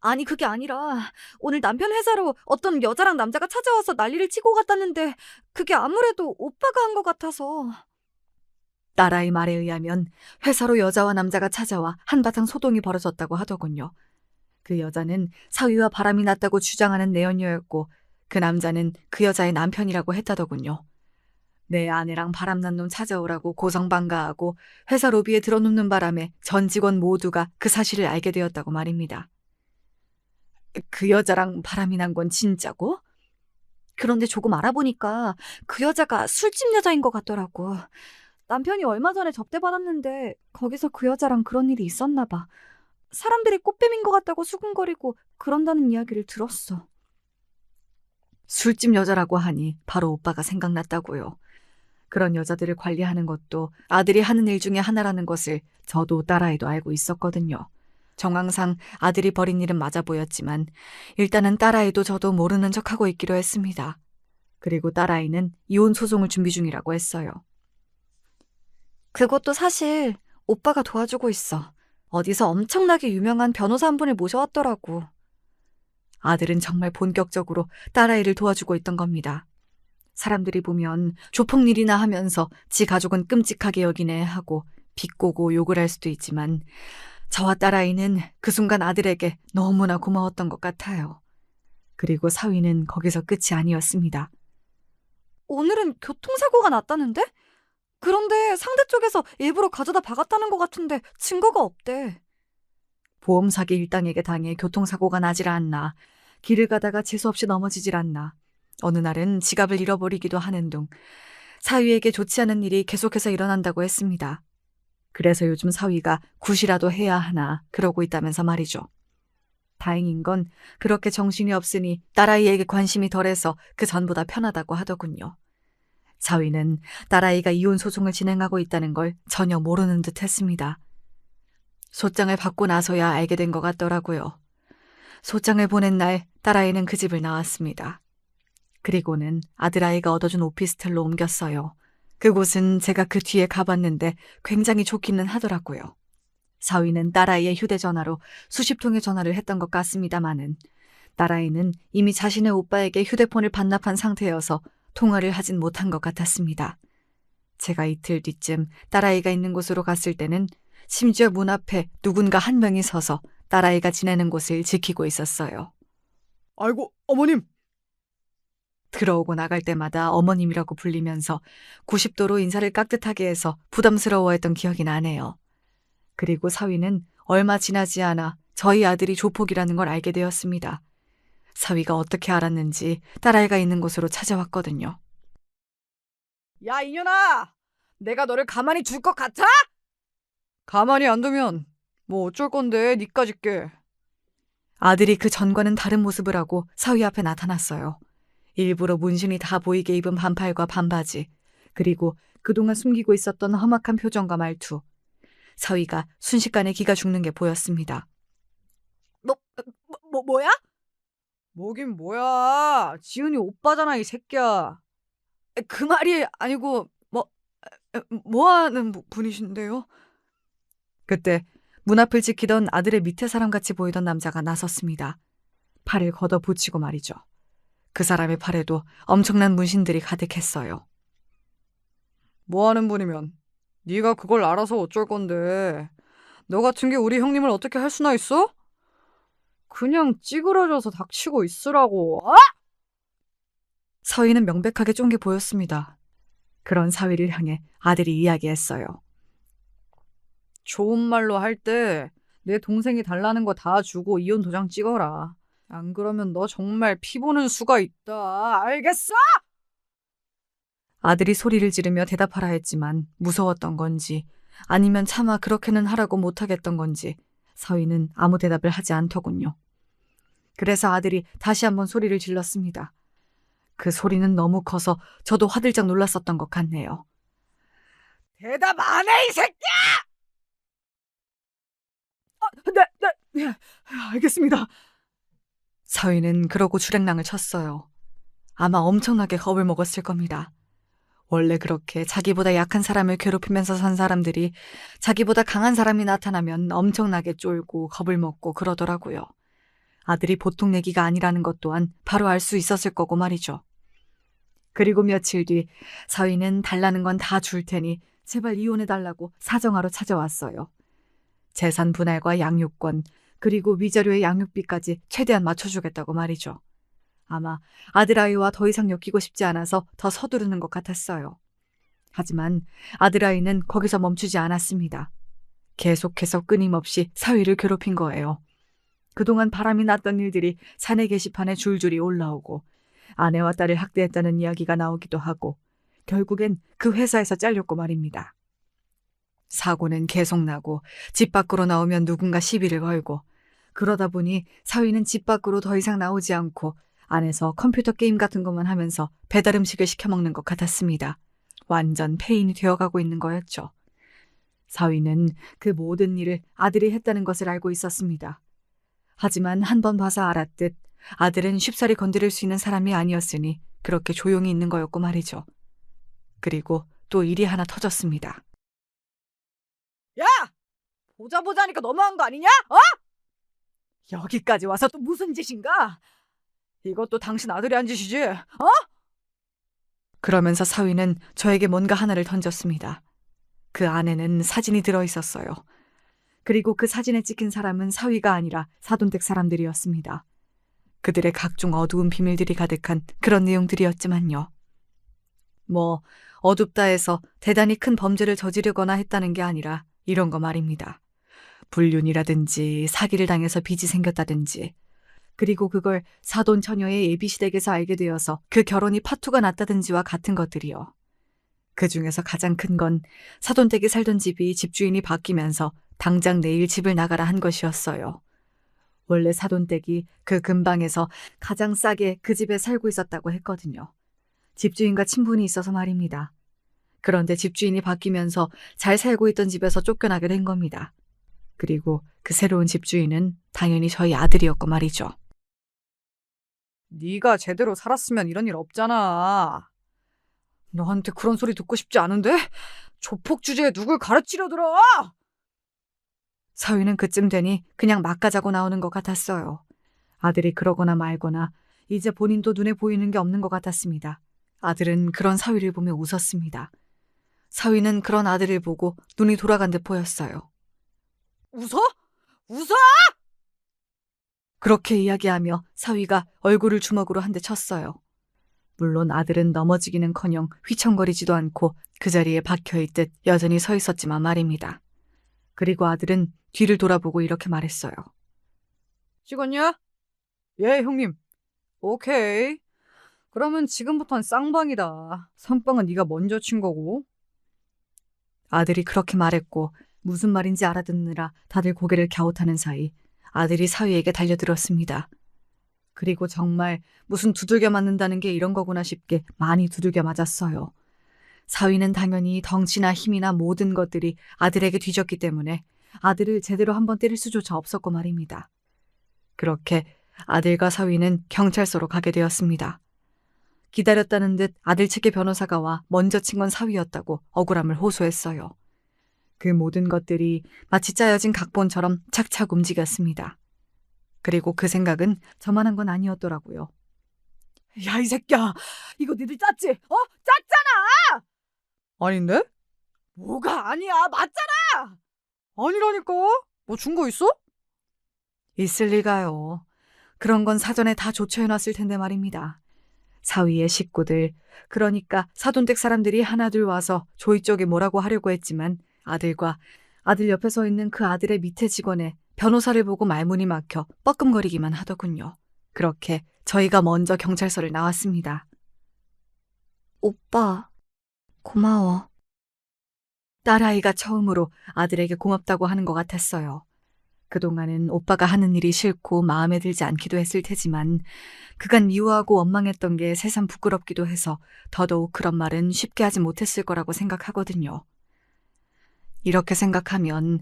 아니 그게 아니라 오늘 남편 회사로 어떤 여자랑 남자가 찾아와서 난리를 치고 갔다는데 그게 아무래도 오빠가 한 것 같아서. 딸아이 말에 의하면 회사로 여자와 남자가 찾아와 한바탕 소동이 벌어졌다고 하더군요. 그 여자는 사위와 바람이 났다고 주장하는 내연녀였고 그 남자는 그 여자의 남편이라고 했다더군요. 내 아내랑 바람난 놈 찾아오라고 고성방가하고 회사 로비에 들어눕는 바람에 전 직원 모두가 그 사실을 알게 되었다고 말입니다. 그 여자랑 바람이 난 건 진짜고? 그런데 조금 알아보니까 그 여자가 술집 여자인 것 같더라고. 남편이 얼마 전에 접대받았는데 거기서 그 여자랑 그런 일이 있었나 봐. 사람들이 꽃뱀인 것 같다고 수군거리고 그런다는 이야기를 들었어. 술집 여자라고 하니 바로 오빠가 생각났다고요. 그런 여자들을 관리하는 것도 아들이 하는 일 중에 하나라는 것을 저도 딸아이도 알고 있었거든요. 정황상 아들이 벌인 일은 맞아 보였지만 일단은 딸아이도 저도 모르는 척하고 있기로 했습니다. 그리고 딸아이는 이혼 소송을 준비 중이라고 했어요. 그것도 사실 오빠가 도와주고 있어. 어디서 엄청나게 유명한 변호사 한 분을 모셔왔더라고. 아들은 정말 본격적으로 딸아이를 도와주고 있던 겁니다. 사람들이 보면 조폭일이나 하면서 지 가족은 끔찍하게 여기네 하고 비꼬고 욕을 할 수도 있지만 저와 딸아이는 그 순간 아들에게 너무나 고마웠던 것 같아요. 그리고 사위는 거기서 끝이 아니었습니다. 오늘은 교통사고가 났다는데? 그런데 상대 쪽에서 일부러 가져다 박았다는 것 같은데 증거가 없대. 보험 사기 일당에게 당해 교통사고가 나질 않나. 길을 가다가 재수없이 넘어지질 않나. 어느 날은 지갑을 잃어버리기도 하는 둥 사위에게 좋지 않은 일이 계속해서 일어난다고 했습니다. 그래서 요즘 사위가 굿이라도 해야 하나 그러고 있다면서 말이죠. 다행인 건 그렇게 정신이 없으니 딸아이에게 관심이 덜해서 그 전보다 편하다고 하더군요. 사위는 딸아이가 이혼 소송을 진행하고 있다는 걸 전혀 모르는 듯 했습니다. 소장을 받고 나서야 알게 된 것 같더라고요. 소장을 보낸 날 딸아이는 그 집을 나왔습니다. 그리고는 아들아이가 얻어준 오피스텔로 옮겼어요. 그곳은 제가 그 뒤에 가봤는데 굉장히 좋기는 하더라고요. 사위는 딸아이의 휴대전화로 수십 통의 전화를 했던 것 같습니다마는 딸아이는 이미 자신의 오빠에게 휴대폰을 반납한 상태여서 통화를 하진 못한 것 같았습니다. 제가 이틀 뒤쯤 딸아이가 있는 곳으로 갔을 때는 심지어 문 앞에 누군가 한 명이 서서 딸아이가 지내는 곳을 지키고 있었어요. 아이고, 어머님. 들어오고 나갈 때마다 어머님이라고 불리면서 90도로 인사를 깍듯하게 해서 부담스러워했던 기억이 나네요. 그리고 사위는 얼마 지나지 않아 저희 아들이 조폭이라는 걸 알게 되었습니다. 사위가 어떻게 알았는지 딸아이가 있는 곳으로 찾아왔거든요. 야, 이년아! 내가 너를 가만히 둘 것 같아? 가만히 안 두면 뭐 어쩔 건데, 니까짓 게. 아들이 그 전과는 다른 모습을 하고 사위 앞에 나타났어요. 일부러 문신이 다 보이게 입은 반팔과 반바지, 그리고 그동안 숨기고 있었던 험악한 표정과 말투. 사위가 순식간에 기가 죽는 게 보였습니다. 뭐야? 뭐긴 뭐야. 지은이 오빠잖아, 이 새끼야. 그 말이 아니고, 뭐 하는 분이신데요? 그때 문 앞을 지키던 아들의 밑에 사람같이 보이던 남자가 나섰습니다. 팔을 걷어붙이고 말이죠. 그 사람의 팔에도 엄청난 문신들이 가득했어요. 뭐 하는 분이면 네가 그걸 알아서 어쩔 건데. 너 같은 게 우리 형님을 어떻게 할 수나 있어? 그냥 찌그러져서 닥치고 있으라고. 아! 사위는 명백하게 쫑게 보였습니다. 그런 사위를 향해 아들이 이야기했어요. 좋은 말로 할 때 내 동생이 달라는 거 다 주고 이혼 도장 찍어라. 안 그러면 너 정말 피 보는 수가 있다. 알겠어? 아들이 소리를 지르며 대답하라 했지만 무서웠던 건지 아니면 차마 그렇게는 하라고 못하겠던 건지 사위는 아무 대답을 하지 않더군요. 그래서 아들이 다시 한번 소리를 질렀습니다. 그 소리는 너무 커서 저도 화들짝 놀랐었던 것 같네요. 대답 안 해, 이 새끼야! 네, 알겠습니다. 사위는 그러고 주랭랑을 쳤어요. 아마 엄청나게 겁을 먹었을 겁니다. 원래 그렇게 자기보다 약한 사람을 괴롭히면서 산 사람들이 자기보다 강한 사람이 나타나면 엄청나게 쫄고 겁을 먹고 그러더라고요. 아들이 보통 내기가 아니라는 것 또한 바로 알 수 있었을 거고 말이죠. 그리고 며칠 뒤 사위는 달라는 건 다 줄 테니 제발 이혼해달라고 사정하러 찾아왔어요. 재산 분할과 양육권, 그리고 위자료의 양육비까지 최대한 맞춰주겠다고 말이죠. 아마 아들아이와 더 이상 엮이고 싶지 않아서 더 서두르는 것 같았어요. 하지만 아들아이는 거기서 멈추지 않았습니다. 계속해서 끊임없이 사위를 괴롭힌 거예요. 그동안 바람이 났던 일들이 사내 게시판에 줄줄이 올라오고 아내와 딸을 학대했다는 이야기가 나오기도 하고 결국엔 그 회사에서 잘렸고 말입니다. 사고는 계속 나고 집 밖으로 나오면 누군가 시비를 걸고 그러다 보니 사위는 집 밖으로 더 이상 나오지 않고 안에서 컴퓨터 게임 같은 것만 하면서 배달 음식을 시켜 먹는 것 같았습니다. 완전 폐인이 되어가고 있는 거였죠. 사위는 그 모든 일을 아들이 했다는 것을 알고 있었습니다. 하지만 한 번 봐서 알았듯 아들은 쉽사리 건드릴 수 있는 사람이 아니었으니 그렇게 조용히 있는 거였고 말이죠. 그리고 또 일이 하나 터졌습니다. 야! 보자보자니까 너무한 거 아니냐? 어? 여기까지 와서 또 무슨 짓인가? 이것도 당신 아들이 한 짓이지? 그러면서 사위는 저에게 뭔가 하나를 던졌습니다. 그 안에는 사진이 들어있었어요. 그리고 그 사진에 찍힌 사람은 사위가 아니라 사돈댁 사람들이었습니다. 그들의 각종 어두운 비밀들이 가득한 그런 내용들이었지만요. 뭐 어둡다 해서 대단히 큰 범죄를 저지르거나 했다는 게 아니라 이런 거 말입니다. 불륜이라든지 사기를 당해서 빚이 생겼다든지 그리고 그걸 사돈 처녀의 예비시댁에서 알게 되어서 그 결혼이 파투가 났다든지와 같은 것들이요. 그 중에서 가장 큰 건 사돈댁이 살던 집이 집주인이 바뀌면서 당장 내일 집을 나가라 한 것이었어요. 원래 사돈댁이 그 근방에서 가장 싸게 그 집에 살고 있었다고 했거든요. 집주인과 친분이 있어서 말입니다. 그런데 집주인이 바뀌면서 잘 살고 있던 집에서 쫓겨나게 된 겁니다. 그리고 그 새로운 집주인은 당연히 저희 아들이었고 말이죠. 네가 제대로 살았으면 이런 일 없잖아. 너한테 그런 소리 듣고 싶지 않은데? 조폭 주제에 누굴 가르치려 들어? 사위는 그쯤 되니 그냥 막 가자고 나오는 것 같았어요. 아들이 그러거나 말거나 이제 본인도 눈에 보이는 게 없는 것 같았습니다. 아들은 그런 사위를 보며 웃었습니다. 사위는 그런 아들을 보고 눈이 돌아간 듯 보였어요. 웃어? 웃어? 그렇게 이야기하며 사위가 얼굴을 주먹으로 한 대 쳤어요. 물론 아들은 넘어지기는커녕 휘청거리지도 않고 그 자리에 박혀있듯 여전히 서 있었지만 말입니다. 그리고 아들은 뒤를 돌아보고 이렇게 말했어요. 찍었냐? 예, 형님. 오케이. 그러면 지금부턴 쌍방이다. 선빵은 네가 먼저 친 거고. 아들이 그렇게 말했고 무슨 말인지 알아듣느라 다들 고개를 갸웃하는 사이 아들이 사위에게 달려들었습니다. 그리고 정말 무슨 두들겨 맞는다는 게 이런 거구나 싶게 많이 두들겨 맞았어요. 사위는 당연히 덩치나 힘이나 모든 것들이 아들에게 뒤졌기 때문에 아들을 제대로 한번 때릴 수조차 없었고 말입니다. 그렇게 아들과 사위는 경찰서로 가게 되었습니다. 기다렸다는 듯 아들 측의 변호사가 와 먼저 친 건 사위였다고 억울함을 호소했어요. 그 모든 것들이 마치 짜여진 각본처럼 착착 움직였습니다. 그리고 그 생각은 저만 한 건 아니었더라고요. 야, 이 새끼야. 이거 니들 짰지? 짰잖아! 아닌데? 뭐가 아니야. 맞잖아! 아니라니까. 뭐 준 거 있어? 있을 리가요. 그런 건 사전에 다 조처해놨을 텐데 말입니다. 사위의 식구들, 그러니까 사돈댁 사람들이 하나둘 와서 조이 쪽에 뭐라고 하려고 했지만 아들과 아들 옆에 서 있는 그 아들의 밑에 직원의 변호사를 보고 말문이 막혀 뻐끔거리기만 하더군요. 그렇게 저희가 먼저 경찰서를 나왔습니다. 오빠, 고마워. 딸아이가 처음으로 아들에게 고맙다고 하는 것 같았어요. 그동안은 오빠가 하는 일이 싫고 마음에 들지 않기도 했을 테지만 그간 미워하고 원망했던 게 새삼 부끄럽기도 해서 더더욱 그런 말은 쉽게 하지 못했을 거라고 생각하거든요. 이렇게 생각하면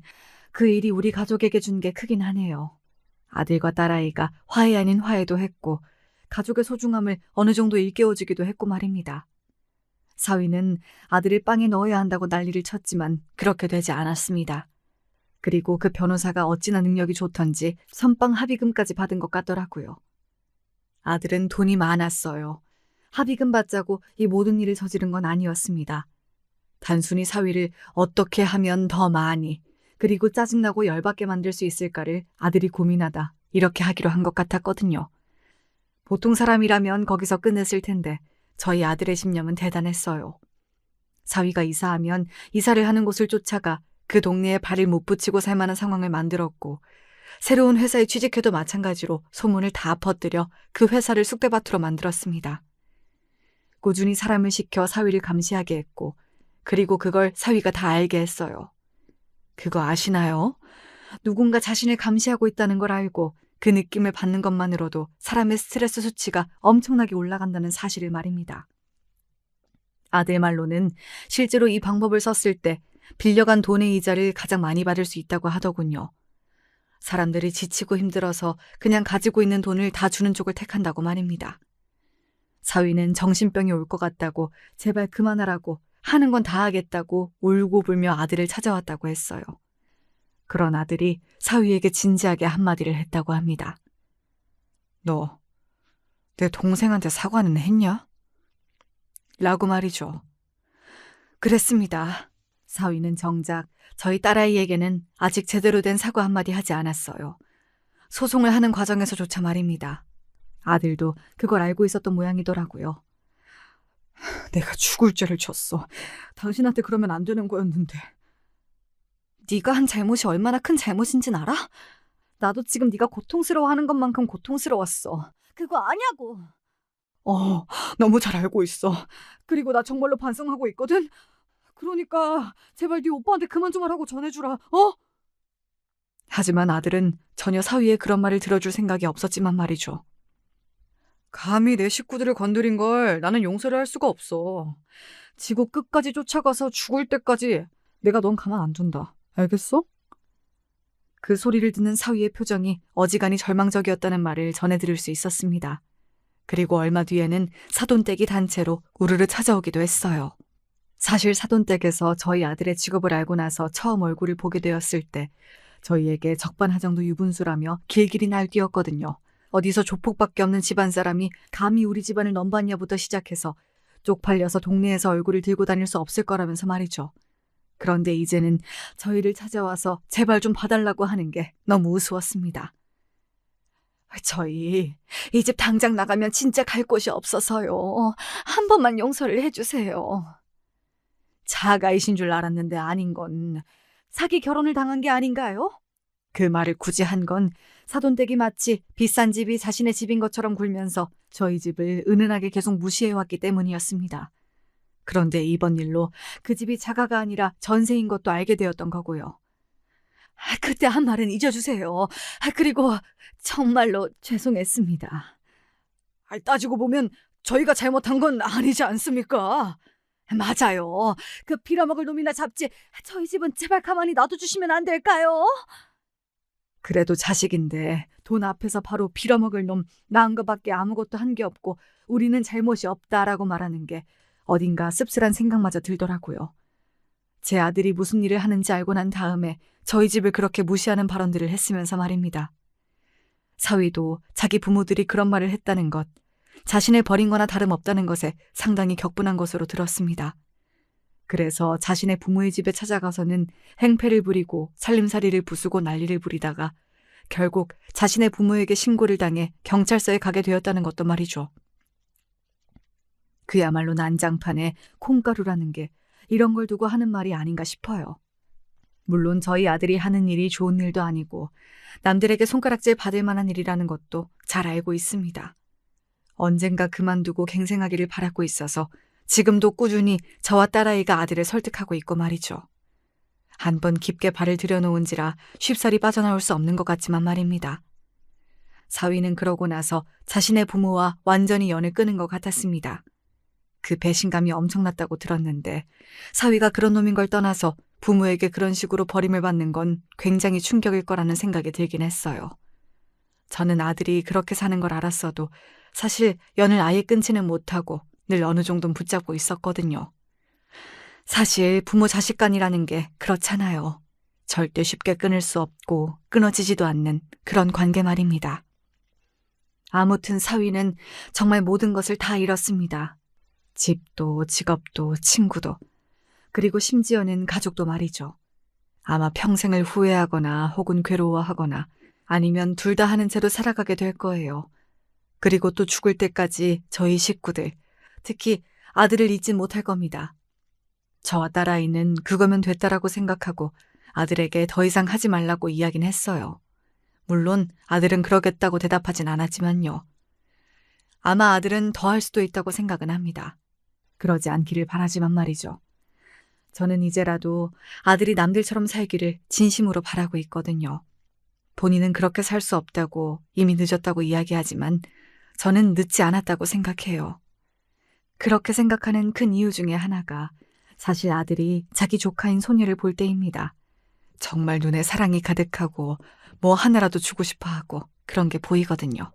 그 일이 우리 가족에게 준 게 크긴 하네요. 아들과 딸아이가 화해 아닌 화해도 했고 가족의 소중함을 어느 정도 일깨워주기도 했고 말입니다. 사위는 아들을 빵에 넣어야 한다고 난리를 쳤지만 그렇게 되지 않았습니다. 그리고 그 변호사가 어찌나 능력이 좋던지 선빵 합의금까지 받은 것 같더라고요. 아들은 돈이 많았어요. 합의금 받자고 이 모든 일을 저지른 건 아니었습니다. 단순히 사위를 어떻게 하면 더 많이 그리고 짜증나고 열받게 만들 수 있을까를 아들이 고민하다 이렇게 하기로 한 것 같았거든요. 보통 사람이라면 거기서 끝냈을 텐데 저희 아들의 심령은 대단했어요. 사위가 이사하면 이사를 하는 곳을 쫓아가 그 동네에 발을 못 붙이고 살 만한 상황을 만들었고 새로운 회사에 취직해도 마찬가지로 소문을 다 퍼뜨려 그 회사를 쑥대밭으로 만들었습니다. 꾸준히 사람을 시켜 사위를 감시하게 했고 그리고 그걸 사위가 다 알게 했어요. 그거 아시나요? 누군가 자신을 감시하고 있다는 걸 알고 그 느낌을 받는 것만으로도 사람의 스트레스 수치가 엄청나게 올라간다는 사실을 말입니다. 아들 말로는 실제로 이 방법을 썼을 때 빌려간 돈의 이자를 가장 많이 받을 수 있다고 하더군요. 사람들이 지치고 힘들어서 그냥 가지고 있는 돈을 다 주는 쪽을 택한다고 말입니다. 사위는 정신병이 올 것 같다고 제발 그만하라고 하는 건 다 하겠다고 울고불며 아들을 찾아왔다고 했어요. 그런 아들이 사위에게 진지하게 한마디를 했다고 합니다. 너, 내 동생한테 사과는 했냐? 라고 말이죠. 그랬습니다. 사위는 정작 저희 딸아이에게는 아직 제대로 된 사과 한마디 하지 않았어요. 소송을 하는 과정에서조차 말입니다. 아들도 그걸 알고 있었던 모양이더라고요. 내가 죽을 죄를 졌어. 당신한테 그러면 안 되는 거였는데. 네가 한 잘못이 얼마나 큰 잘못인진 알아? 나도 지금 네가 고통스러워하는 것만큼 고통스러웠어. 그거 아냐고. 너무 잘 알고 있어. 그리고 나 정말로 반성하고 있거든. 그러니까 제발 네 오빠한테 그만 좀 하라고 전해주라. 하지만 아들은 전혀 사위의 그런 말을 들어줄 생각이 없었지만 말이죠. 감히 내 식구들을 건드린 걸 나는 용서를 할 수가 없어. 지구 끝까지 쫓아가서 죽을 때까지 내가 넌 가만 안 둔다. 알겠어? 그 소리를 듣는 사위의 표정이 어지간히 절망적이었다는 말을 전해 들을 수 있었습니다. 그리고 얼마 뒤에는 사돈댁이 단체로 우르르 찾아오기도 했어요. 사실 사돈댁에서 저희 아들의 직업을 알고 나서 처음 얼굴을 보게 되었을 때 저희에게 적반하장도 유분수라며 길길이 날뛰었거든요. 어디서 조폭밖에 없는 집안 사람이 감히 우리 집안을 넘봤냐부터 시작해서 쪽팔려서 동네에서 얼굴을 들고 다닐 수 없을 거라면서 말이죠. 그런데 이제는 저희를 찾아와서 제발 좀 봐달라고 하는 게 너무 우스웠습니다. 저희 이 집 당장 나가면 진짜 갈 곳이 없어서요. 한 번만 용서를 해주세요. 자가이신 줄 알았는데 아닌 건 사기 결혼을 당한 게 아닌가요? 그 말을 굳이 한 건 사돈댁이 마치 비싼 집이 자신의 집인 것처럼 굴면서 저희 집을 은은하게 계속 무시해왔기 때문이었습니다. 그런데 이번 일로 그 집이 자가가 아니라 전세인 것도 알게 되었던 거고요. 그때 한 말은 잊어주세요. 그리고 정말로 죄송했습니다. 따지고 보면 저희가 잘못한 건 아니지 않습니까? 맞아요. 그 빌어먹을 놈이나 잡지 저희 집은 제발 가만히 놔둬주시면 안 될까요? 그래도 자식인데 돈 앞에서 바로 빌어먹을 놈 낳은 것밖에 아무것도 한 게 없고 우리는 잘못이 없다라고 말하는 게 어딘가 씁쓸한 생각마저 들더라고요. 제 아들이 무슨 일을 하는지 알고 난 다음에 저희 집을 그렇게 무시하는 발언들을 했으면서 말입니다. 사위도 자기 부모들이 그런 말을 했다는 것, 자신을 버린 거나 다름없다는 것에 상당히 격분한 것으로 들었습니다. 그래서 자신의 부모의 집에 찾아가서는 행패를 부리고 살림살이를 부수고 난리를 부리다가 결국 자신의 부모에게 신고를 당해 경찰서에 가게 되었다는 것도 말이죠. 그야말로 난장판에 콩가루라는 게 이런 걸 두고 하는 말이 아닌가 싶어요. 물론 저희 아들이 하는 일이 좋은 일도 아니고 남들에게 손가락질 받을 만한 일이라는 것도 잘 알고 있습니다. 언젠가 그만두고 갱생하기를 바라고 있어서 지금도 꾸준히 저와 딸아이가 아들을 설득하고 있고 말이죠. 한 번 깊게 발을 들여놓은지라 쉽사리 빠져나올 수 없는 것 같지만 말입니다. 사위는 그러고 나서 자신의 부모와 완전히 연을 끊은 것 같았습니다. 그 배신감이 엄청났다고 들었는데 사위가 그런 놈인 걸 떠나서 부모에게 그런 식으로 버림을 받는 건 굉장히 충격일 거라는 생각이 들긴 했어요. 저는 아들이 그렇게 사는 걸 알았어도 사실 연을 아예 끊지는 못하고 늘 어느 정도는 붙잡고 있었거든요. 사실 부모 자식 간이라는 게 그렇잖아요. 절대 쉽게 끊을 수 없고 끊어지지도 않는 그런 관계 말입니다. 아무튼 사위는 정말 모든 것을 다 잃었습니다. 집도 직업도 친구도 그리고 심지어는 가족도 말이죠. 아마 평생을 후회하거나 혹은 괴로워하거나 아니면 둘 다 하는 채로 살아가게 될 거예요. 그리고 또 죽을 때까지 저희 식구들, 특히 아들을 잊지 못할 겁니다. 저와 딸아이는 그거면 됐다라고 생각하고 아들에게 더 이상 하지 말라고 이야기는 했어요. 물론 아들은 그러겠다고 대답하진 않았지만요. 아마 아들은 더 할 수도 있다고 생각은 합니다. 그러지 않기를 바라지만 말이죠. 저는 이제라도 아들이 남들처럼 살기를 진심으로 바라고 있거든요. 본인은 그렇게 살 수 없다고 이미 늦었다고 이야기하지만 저는 늦지 않았다고 생각해요. 그렇게 생각하는 큰 이유 중에 하나가 사실 아들이 자기 조카인 소녀를 볼 때입니다. 정말 눈에 사랑이 가득하고 뭐 하나라도 주고 싶어 하고 그런 게 보이거든요.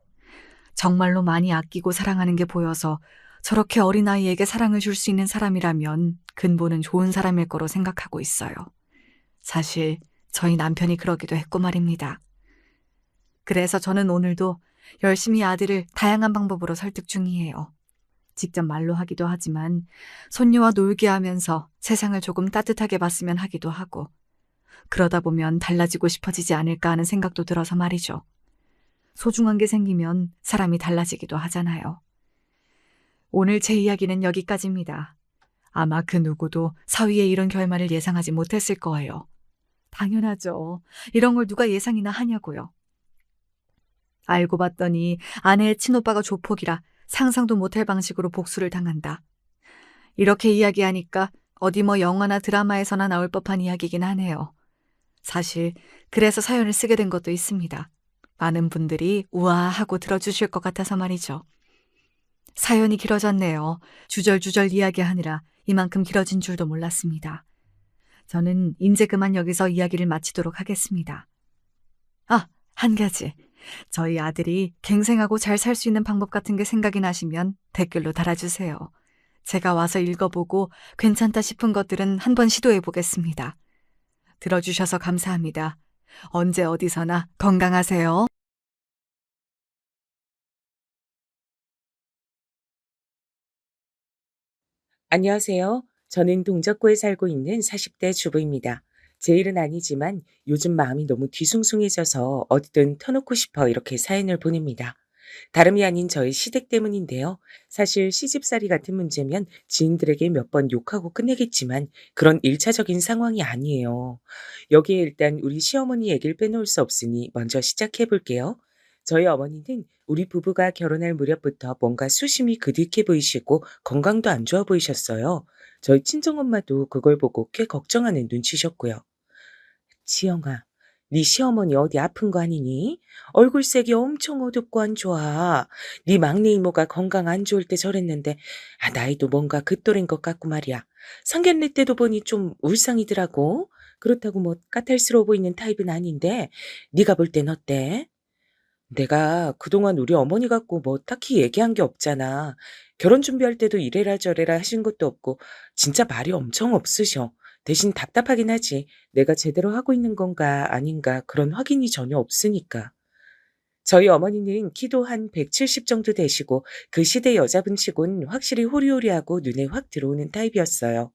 정말로 많이 아끼고 사랑하는 게 보여서 저렇게 어린아이에게 사랑을 줄 수 있는 사람이라면 근본은 좋은 사람일 거로 생각하고 있어요. 사실 저희 남편이 그러기도 했고 말입니다. 그래서 저는 오늘도 열심히 아들을 다양한 방법으로 설득 중이에요. 직접 말로 하기도 하지만 손녀와 놀게 하면서 세상을 조금 따뜻하게 봤으면 하기도 하고 그러다 보면 달라지고 싶어지지 않을까 하는 생각도 들어서 말이죠. 소중한 게 생기면 사람이 달라지기도 하잖아요. 오늘 제 이야기는 여기까지입니다. 아마 그 누구도 사위의 이런 결말을 예상하지 못했을 거예요. 당연하죠. 이런 걸 누가 예상이나 하냐고요. 알고 봤더니 아내의 친오빠가 조폭이라 상상도 못할 방식으로 복수를 당한다. 이렇게 이야기하니까 어디 뭐 영화나 드라마에서나 나올 법한 이야기긴 하네요. 사실 그래서 사연을 쓰게 된 것도 있습니다. 많은 분들이 우아하고 들어주실 것 같아서 말이죠. 사연이 길어졌네요. 주절주절 이야기하느라 이만큼 길어진 줄도 몰랐습니다. 저는 이제 그만 여기서 이야기를 마치도록 하겠습니다. 아, 한 가지. 저희 아들이 갱생하고 잘 살 수 있는 방법 같은 게 생각이 나시면 댓글로 달아주세요. 제가 와서 읽어보고 괜찮다 싶은 것들은 한번 시도해 보겠습니다. 들어주셔서 감사합니다. 언제 어디서나 건강하세요. 안녕하세요. 저는 동작구에 살고 있는 40대 주부입니다. 제 일은 아니지만 요즘 마음이 너무 뒤숭숭해져서 어디든 터놓고 싶어 이렇게 사연을 보냅니다. 다름이 아닌 저의 시댁 때문인데요. 사실 시집살이 같은 문제면 지인들에게 몇 번 욕하고 끝내겠지만 그런 일차적인 상황이 아니에요. 여기에 일단 우리 시어머니 얘기를 빼놓을 수 없으니 먼저 시작해 볼게요. 저희 어머니는 우리 부부가 결혼할 무렵부터 뭔가 수심이 그득해 보이시고 건강도 안 좋아 보이셨어요. 저희 친정엄마도 그걸 보고 꽤 걱정하는 눈치셨고요. 지영아, 네 시어머니 어디 아픈 거 아니니? 얼굴색이 엄청 어둡고 안 좋아. 네 막내 이모가 건강 안 좋을 때 저랬는데 나이도 뭔가 그 또래인 것 같고 말이야. 상견례 때도 보니 좀 울상이더라고. 그렇다고 뭐 까탈스러워 보이는 타입은 아닌데 네가 볼 땐 어때? 내가 그동안 우리 어머니 갖고 뭐 딱히 얘기한 게 없잖아. 결혼 준비할 때도 이래라 저래라 하신 것도 없고 진짜 말이 엄청 없으셔. 대신 답답하긴 하지. 내가 제대로 하고 있는 건가 아닌가 그런 확인이 전혀 없으니까. 저희 어머니는 키도 한 170 정도 되시고 그 시대 여자분 치곤 확실히 호리호리하고 눈에 확 들어오는 타입이었어요.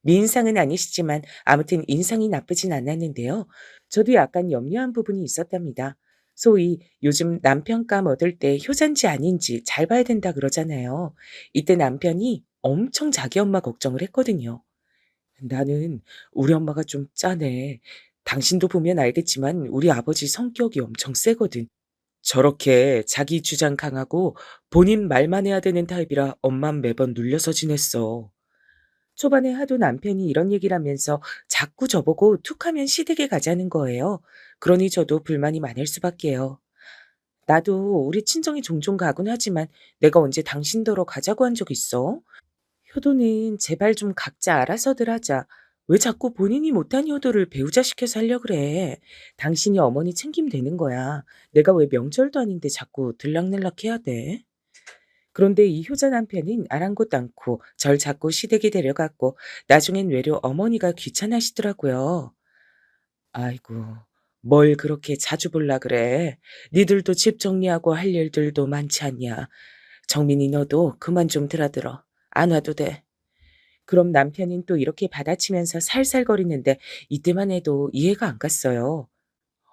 미인상은 아니시지만 아무튼 인상이 나쁘진 않았는데요. 저도 약간 염려한 부분이 있었답니다. 소위 요즘 남편감 얻을 때 효자인지 아닌지 잘 봐야 된다 그러잖아요. 이때 남편이 엄청 자기 엄마 걱정을 했거든요. 나는 우리 엄마가 좀 짠해. 당신도 보면 알겠지만 우리 아버지 성격이 엄청 세거든. 저렇게 자기 주장 강하고 본인 말만 해야 되는 타입이라 엄만 매번 눌려서 지냈어. 초반에 하도 남편이 이런 얘기를 하면서 자꾸 저보고 툭하면 시댁에 가자는 거예요. 그러니 저도 불만이 많을 수밖에요. 나도 우리 친정에 종종 가곤 하지만 내가 언제 당신더러 가자고 한 적 있어? 효도는 제발 좀 각자 알아서들 하자. 왜 자꾸 본인이 못한 효도를 배우자 시켜서 하려 그래? 당신이 어머니 챙기면 되는 거야. 내가 왜 명절도 아닌데 자꾸 들락날락 해야 돼? 그런데 이 효자 남편은 아랑곳 않고 절 자꾸 시댁에 데려갔고 나중엔 외려 어머니가 귀찮아하시더라고요. 아이고, 뭘 그렇게 자주 볼라 그래. 니들도 집 정리하고 할 일들도 많지 않냐. 정민이 너도 그만 좀 드나들어. 안 와도 돼. 그럼 남편은 또 이렇게 받아치면서 살살거리는데 이때만 해도 이해가 안 갔어요.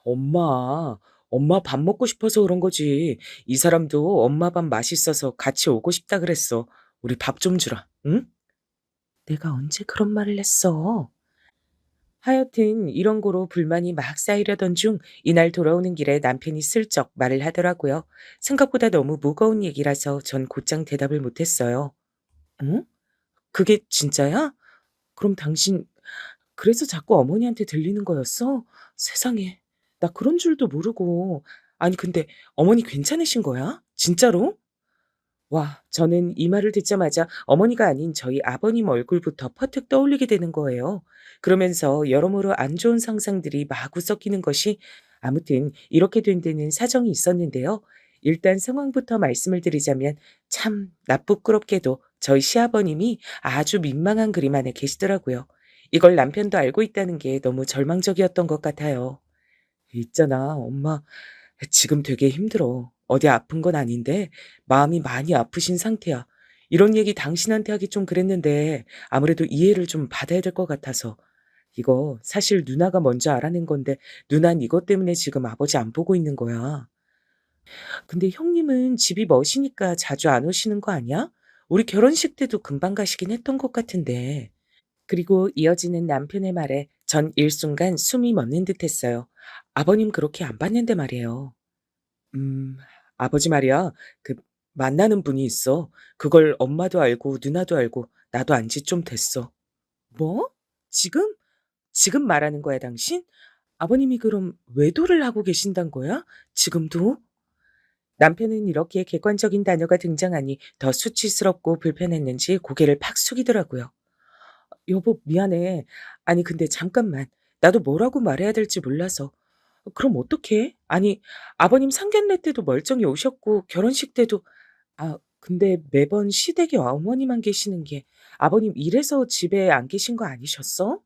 엄마, 엄마 밥 먹고 싶어서 그런 거지. 이 사람도 엄마 밥 맛있어서 같이 오고 싶다 그랬어. 우리 밥 좀 주라, 응? 내가 언제 그런 말을 했어? 하여튼 이런 거로 불만이 막 쌓이려던 중 이날 돌아오는 길에 남편이 슬쩍 말을 하더라고요. 생각보다 너무 무거운 얘기라서 전 곧장 대답을 못했어요. 응? 그게 진짜야? 그럼 당신 그래서 자꾸 어머니한테 들리는 거였어? 세상에. 나 그런 줄도 모르고. 아니 근데 어머니 괜찮으신 거야? 진짜로? 와, 저는 이 말을 듣자마자 어머니가 아닌 저희 아버님 얼굴부터 퍼뜩 떠올리게 되는 거예요. 그러면서 여러모로 안 좋은 상상들이 마구 섞이는 것이 아무튼 이렇게 된 데는 사정이 있었는데요. 일단 상황부터 말씀을 드리자면 참 나쁘끄럽게도 저희 시아버님이 아주 민망한 그림 안에 계시더라고요. 이걸 남편도 알고 있다는 게 너무 절망적이었던 것 같아요. 있잖아, 엄마. 지금 되게 힘들어. 어디 아픈 건 아닌데 마음이 많이 아프신 상태야. 이런 얘기 당신한테 하기 좀 그랬는데 아무래도 이해를 좀 받아야 될 것 같아서. 이거 사실 누나가 먼저 알아낸 건데 누난 이것 때문에 지금 아버지 안 보고 있는 거야. 근데 형님은 집이 멋이니까 자주 안 오시는 거 아니야? 우리 결혼식 때도 금방 가시긴 했던 것 같은데. 그리고 이어지는 남편의 말에 전 일순간 숨이 멎는 듯했어요. 아버님 그렇게 안 봤는데 말이에요. 음, 아버지 말이야. 그 만나는 분이 있어. 그걸 엄마도 알고 누나도 알고 나도 안지 좀 됐어. 뭐? 지금? 지금 말하는 거야, 당신? 아버님이 그럼 외도를 하고 계신단 거야? 지금도? 남편은 이렇게 객관적인 단어가 등장하니 더 수치스럽고 불편했는지 고개를 팍 숙이더라고요. 여보, 미안해. 아니, 근데 잠깐만. 나도 뭐라고 말해야 될지 몰라서. 그럼 어떡해? 아니, 아버님 상견례 때도 멀쩡히 오셨고, 결혼식 때도, 근데 매번 시댁에 어머니만 계시는 게 아버님 일해서 집에 안 계신 거 아니셨어?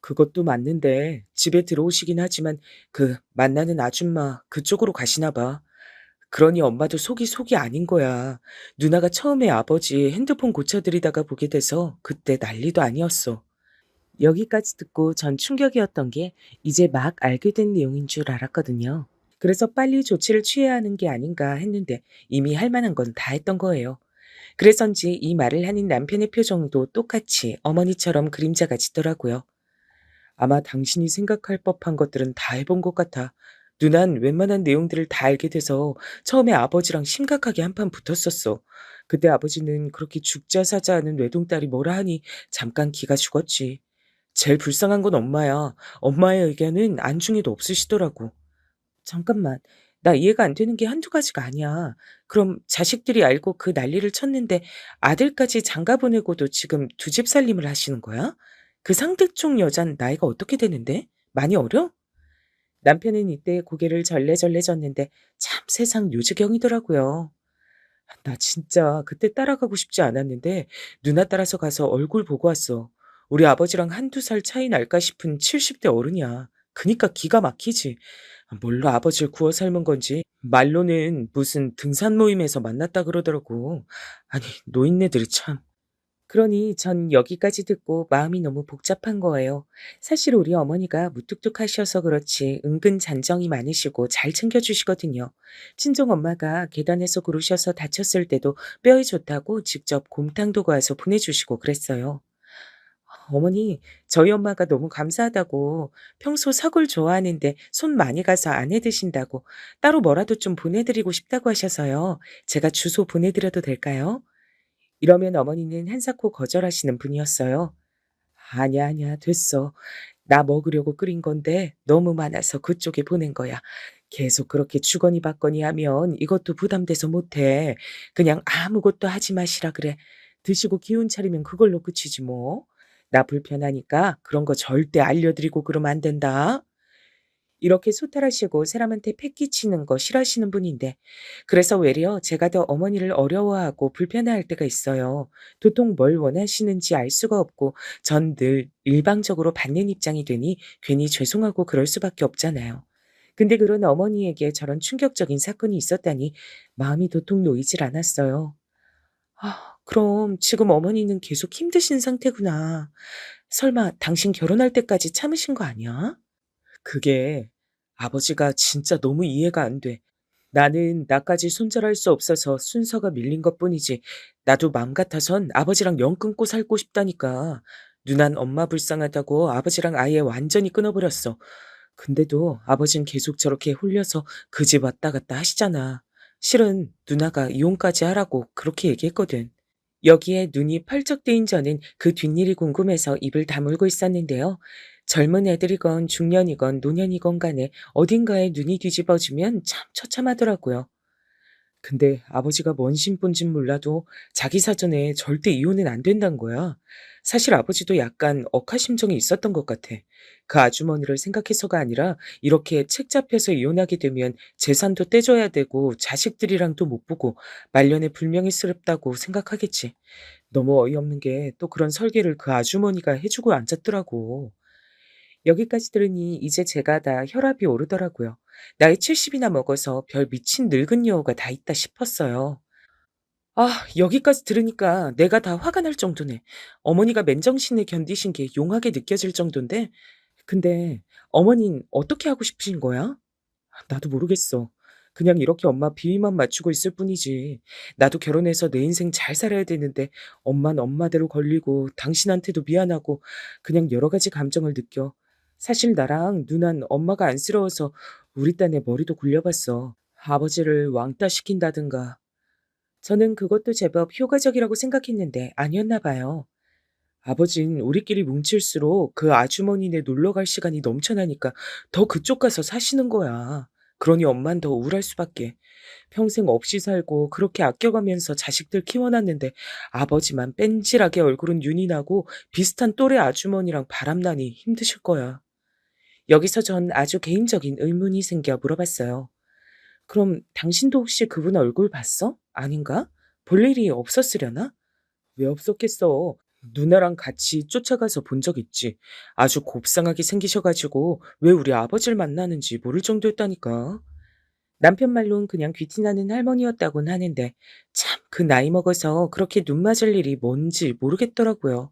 그것도 맞는데 집에 들어오시긴 하지만 그 만나는 아줌마 그쪽으로 가시나 봐. 그러니 엄마도 속이 아닌 거야. 누나가 처음에 아버지 핸드폰 고쳐드리다가 보게 돼서 그때 난리도 아니었어. 여기까지 듣고 전 충격이었던 게 이제 막 알게 된 내용인 줄 알았거든요. 그래서 빨리 조치를 취해야 하는 게 아닌가 했는데 이미 할 만한 건 다 했던 거예요. 그래서인지 이 말을 하는 남편의 표정도 똑같이 어머니처럼 그림자가 짙더라고요. 아마 당신이 생각할 법한 것들은 다 해본 것 같아. 누난 웬만한 내용들을 다 알게 돼서 처음에 아버지랑 심각하게 한판 붙었었어. 그때 아버지는 그렇게 죽자 사자 하는 외동딸이 뭐라 하니 잠깐 기가 죽었지. 제일 불쌍한 건 엄마야. 엄마의 의견은 안중에도 없으시더라고. 잠깐만. 나 이해가 안 되는 게 한두 가지가 아니야. 그럼 자식들이 알고 그 난리를 쳤는데 아들까지 장가 보내고도 지금 두 집 살림을 하시는 거야? 그 상대쪽 여잔 나이가 어떻게 되는데? 많이 어려? 남편은 이때 고개를 절레절레 졌는데 참 세상 요지경이더라고요. 나 진짜 그때 따라가고 싶지 않았는데 누나 따라서 가서 얼굴 보고 왔어. 우리 아버지랑 한두 살 차이 날까 싶은 70대 어른이야. 그니까 기가 막히지. 뭘로 아버지를 구워 삶은 건지 말로는 무슨 등산 모임에서 만났다 그러더라고. 아니, 노인네들이 참. 그러니 전 여기까지 듣고 마음이 너무 복잡한 거예요. 사실 우리 어머니가 무뚝뚝하셔서 그렇지 은근 잔정이 많으시고 잘 챙겨주시거든요. 친정 엄마가 계단에서 구르셔서 다쳤을 때도 뼈에 좋다고 직접 곰탕도 구워서 보내주시고 그랬어요. 어머니, 저희 엄마가 너무 감사하다고 평소 사골 좋아하는데 손 많이 가서 안 해 드신다고 따로 뭐라도 좀 보내드리고 싶다고 하셔서요. 제가 주소 보내드려도 될까요? 이러면 어머니는 한사코 거절하시는 분이었어요. 아니야, 아니야, 됐어. 나 먹으려고 끓인 건데 너무 많아서 그쪽에 보낸 거야. 계속 그렇게 주거니 받거니 하면 이것도 부담돼서 못해. 그냥 아무것도 하지 마시라 그래. 드시고 기운 차리면 그걸로 끝이지 뭐. 나 불편하니까 그런 거 절대 알려드리고 그러면 안 된다. 이렇게 소탈하시고 사람한테 패 끼치는 거 싫어하시는 분인데 그래서 외려 제가 더 어머니를 어려워하고 불편해할 때가 있어요. 도통 뭘 원하시는지 알 수가 없고 전 늘 일방적으로 받는 입장이 되니 괜히 죄송하고 그럴 수밖에 없잖아요. 근데 그런 어머니에게 저런 충격적인 사건이 있었다니 마음이 도통 놓이질 않았어요. 그럼 지금 어머니는 계속 힘드신 상태구나. 설마 당신 결혼할 때까지 참으신 거 아니야? 그게 아버지가 진짜 너무 이해가 안 돼. 나는 나까지 손절할 수 없어서 순서가 밀린 것뿐이지. 나도 맘 같아선 아버지랑 영 끊고 살고 싶다니까. 누난 엄마 불쌍하다고 아버지랑 아예 완전히 끊어버렸어. 근데도 아버진 계속 저렇게 홀려서 그 집 왔다 갔다 하시잖아. 실은 누나가 이혼까지 하라고 그렇게 얘기했거든. 여기에 눈이 펄쩍 뜨인 저는 그 뒷일이 궁금해서 입을 다물고 있었는데요. 젊은 애들이건 중년이건 노년이건 간에 어딘가에 눈이 뒤집어지면 참 처참하더라고요. 근데 아버지가 뭔 심본진 몰라도 자기 사전에 절대 이혼은 안 된단 거야. 사실 아버지도 약간 억하심정이 있었던 것 같아. 그 아주머니를 생각해서가 아니라 이렇게 책 잡혀서 이혼하게 되면 재산도 떼줘야 되고 자식들이랑도 못 보고 말년에 불명예스럽다고 생각하겠지. 너무 어이없는 게 또 그런 설계를 그 아주머니가 해주고 앉았더라고. 여기까지 들으니 이제 제가 다 혈압이 오르더라고요. 나이 70이나 먹어서 별 미친 늙은 여우가 다 있다 싶었어요. 여기까지 들으니까 내가 다 화가 날 정도네. 어머니가 맨정신에 견디신 게 용하게 느껴질 정도인데, 근데 어머닌 어떻게 하고 싶으신 거야? 나도 모르겠어. 그냥 이렇게 엄마 비위만 맞추고 있을 뿐이지. 나도 결혼해서 내 인생 잘 살아야 되는데 엄만 엄마대로 걸리고 당신한테도 미안하고 그냥 여러 가지 감정을 느껴. 사실 나랑 누난 엄마가 안쓰러워서 우리 딴에 머리도 굴려봤어. 아버지를 왕따 시킨다든가. 저는 그것도 제법 효과적이라고 생각했는데 아니었나 봐요. 아버진 우리끼리 뭉칠수록 그 아주머니네 놀러 갈 시간이 넘쳐나니까 더 그쪽 가서 사시는 거야. 그러니 엄만 더 우울할 수밖에. 평생 없이 살고 그렇게 아껴가면서 자식들 키워놨는데 아버지만 뺀질하게 얼굴은 윤이 나고 비슷한 또래 아주머니랑 바람나니 힘드실 거야. 여기서 전 아주 개인적인 의문이 생겨 물어봤어요. 그럼 당신도 혹시 그분 얼굴 봤어? 아닌가? 볼 일이 없었으려나? 왜 없었겠어? 누나랑 같이 쫓아가서 본 적 있지. 아주 곱상하게 생기셔가지고 왜 우리 아버지를 만나는지 모를 정도였다니까. 남편 말론 그냥 귀티나는 할머니였다곤 하는데 참 그 나이 먹어서 그렇게 눈 맞을 일이 뭔지 모르겠더라고요.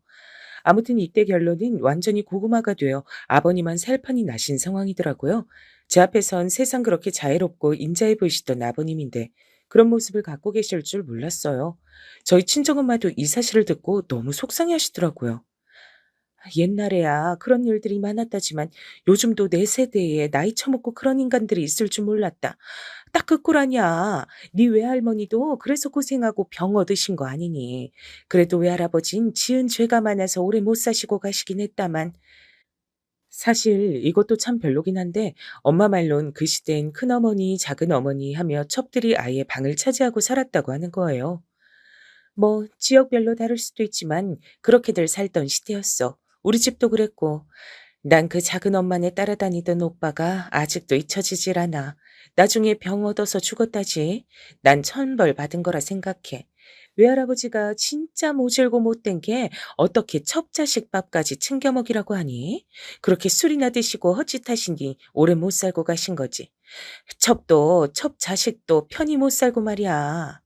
아무튼 이때 결론은 완전히 고구마가 되어 아버님만 살판이 나신 상황이더라고요. 제 앞에선 세상 그렇게 자애롭고 인자해 보이시던 아버님인데 그런 모습을 갖고 계실 줄 몰랐어요. 저희 친정엄마도 이 사실을 듣고 너무 속상해 하시더라고요. 옛날에야 그런 일들이 많았다지만 요즘도 내 세대에 나이 처먹고 그런 인간들이 있을 줄 몰랐다. 딱 그 꼴 아니야. 네 외할머니도 그래서 고생하고 병 얻으신 거 아니니. 그래도 외할아버진 지은 죄가 많아서 오래 못 사시고 가시긴 했다만 사실 이것도 참 별로긴 한데 엄마 말론 그 시대엔 큰어머니, 작은어머니 하며 첩들이 아예 방을 차지하고 살았다고 하는 거예요. 뭐 지역별로 다를 수도 있지만 그렇게들 살던 시대였어. 우리 집도 그랬고 난 그 작은 엄마네 따라다니던 오빠가 아직도 잊혀지질 않아. 나중에 병 얻어서 죽었다지. 난 천벌 받은 거라 생각해. 외할아버지가 진짜 모질고 못된 게 어떻게 첩자식 밥까지 챙겨 먹이라고 하니? 그렇게 술이나 드시고 헛짓하시니 오래 못 살고 가신 거지. 첩도 첩자식도 편히 못 살고 말이야.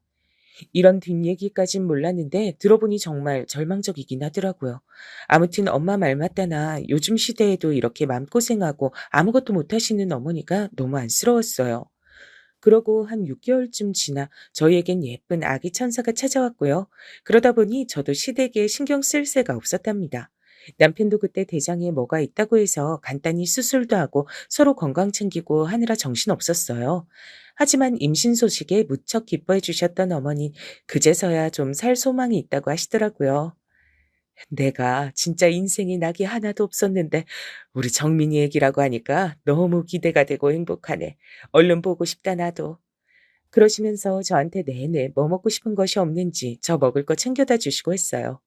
이런 뒷얘기까진 몰랐는데 들어보니 정말 절망적이긴 하더라고요. 아무튼 엄마 말 맞다나 요즘 시대에도 이렇게 맘고생하고 아무것도 못하시는 어머니가 너무 안쓰러웠어요. 그러고 한 6개월쯤 지나 저희에겐 예쁜 아기 천사가 찾아왔고요. 그러다 보니 저도 시댁에 신경 쓸 새가 없었답니다. 남편도 그때 대장에 뭐가 있다고 해서 간단히 수술도 하고 서로 건강 챙기고 하느라 정신 없었어요. 하지만 임신 소식에 무척 기뻐해 주셨던 어머니 그제서야 좀 살 소망이 있다고 하시더라고요. 내가 진짜 인생에 낙이 하나도 없었는데 우리 정민이 얘기라고 하니까 너무 기대가 되고 행복하네. 얼른 보고 싶다 나도. 그러시면서 저한테 내내 뭐 먹고 싶은 것이 없는지 저 먹을 거 챙겨다 주시고 했어요.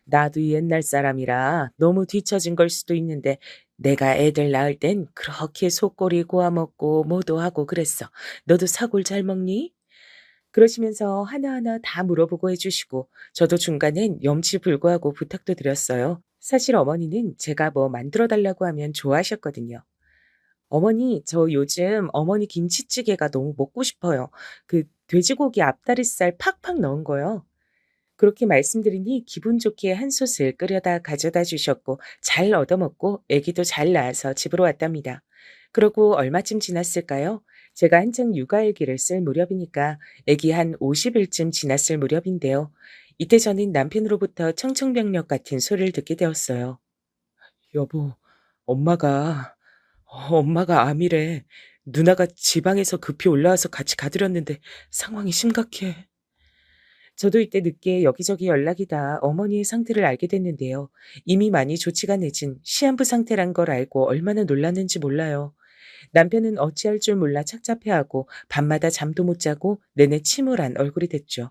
나도 옛날 사람이라 너무 뒤처진 걸 수도 있는데 내가 애들 낳을 땐 그렇게 속꼬리 고아 먹고 뭐도 하고 그랬어. 너도 사골 잘 먹니? 그러시면서 하나하나 다 물어보고 해주시고 저도 중간엔 염치불구하고 부탁도 드렸어요. 사실 어머니는 제가 뭐 만들어 달라고 하면 좋아하셨거든요. 어머니, 저 요즘 어머니 김치찌개가 너무 먹고 싶어요. 그 돼지고기 앞다리살 팍팍 넣은 거요. 그렇게 말씀드리니 기분 좋게 한 솥을 끓여다 가져다 주셨고 잘 얻어먹고 아기도 잘 낳아서 집으로 왔답니다. 그러고 얼마쯤 지났을까요? 제가 한창 육아일기를 쓸 무렵이니까 아기 한 50일쯤 지났을 무렵인데요. 이때 저는 남편으로부터 청청병력 같은 소리를 듣게 되었어요. 여보, 엄마가, 엄마가 암이래. 누나가 지방에서 급히 올라와서 같이 가드렸는데 상황이 심각해. 저도 이때 늦게 여기저기 연락이 다 어머니의 상태를 알게 됐는데요. 이미 많이 조치가 늦은 시한부 상태란 걸 알고 얼마나 놀랐는지 몰라요. 남편은 어찌할 줄 몰라 착잡해하고 밤마다 잠도 못 자고 내내 침울한 얼굴이 됐죠.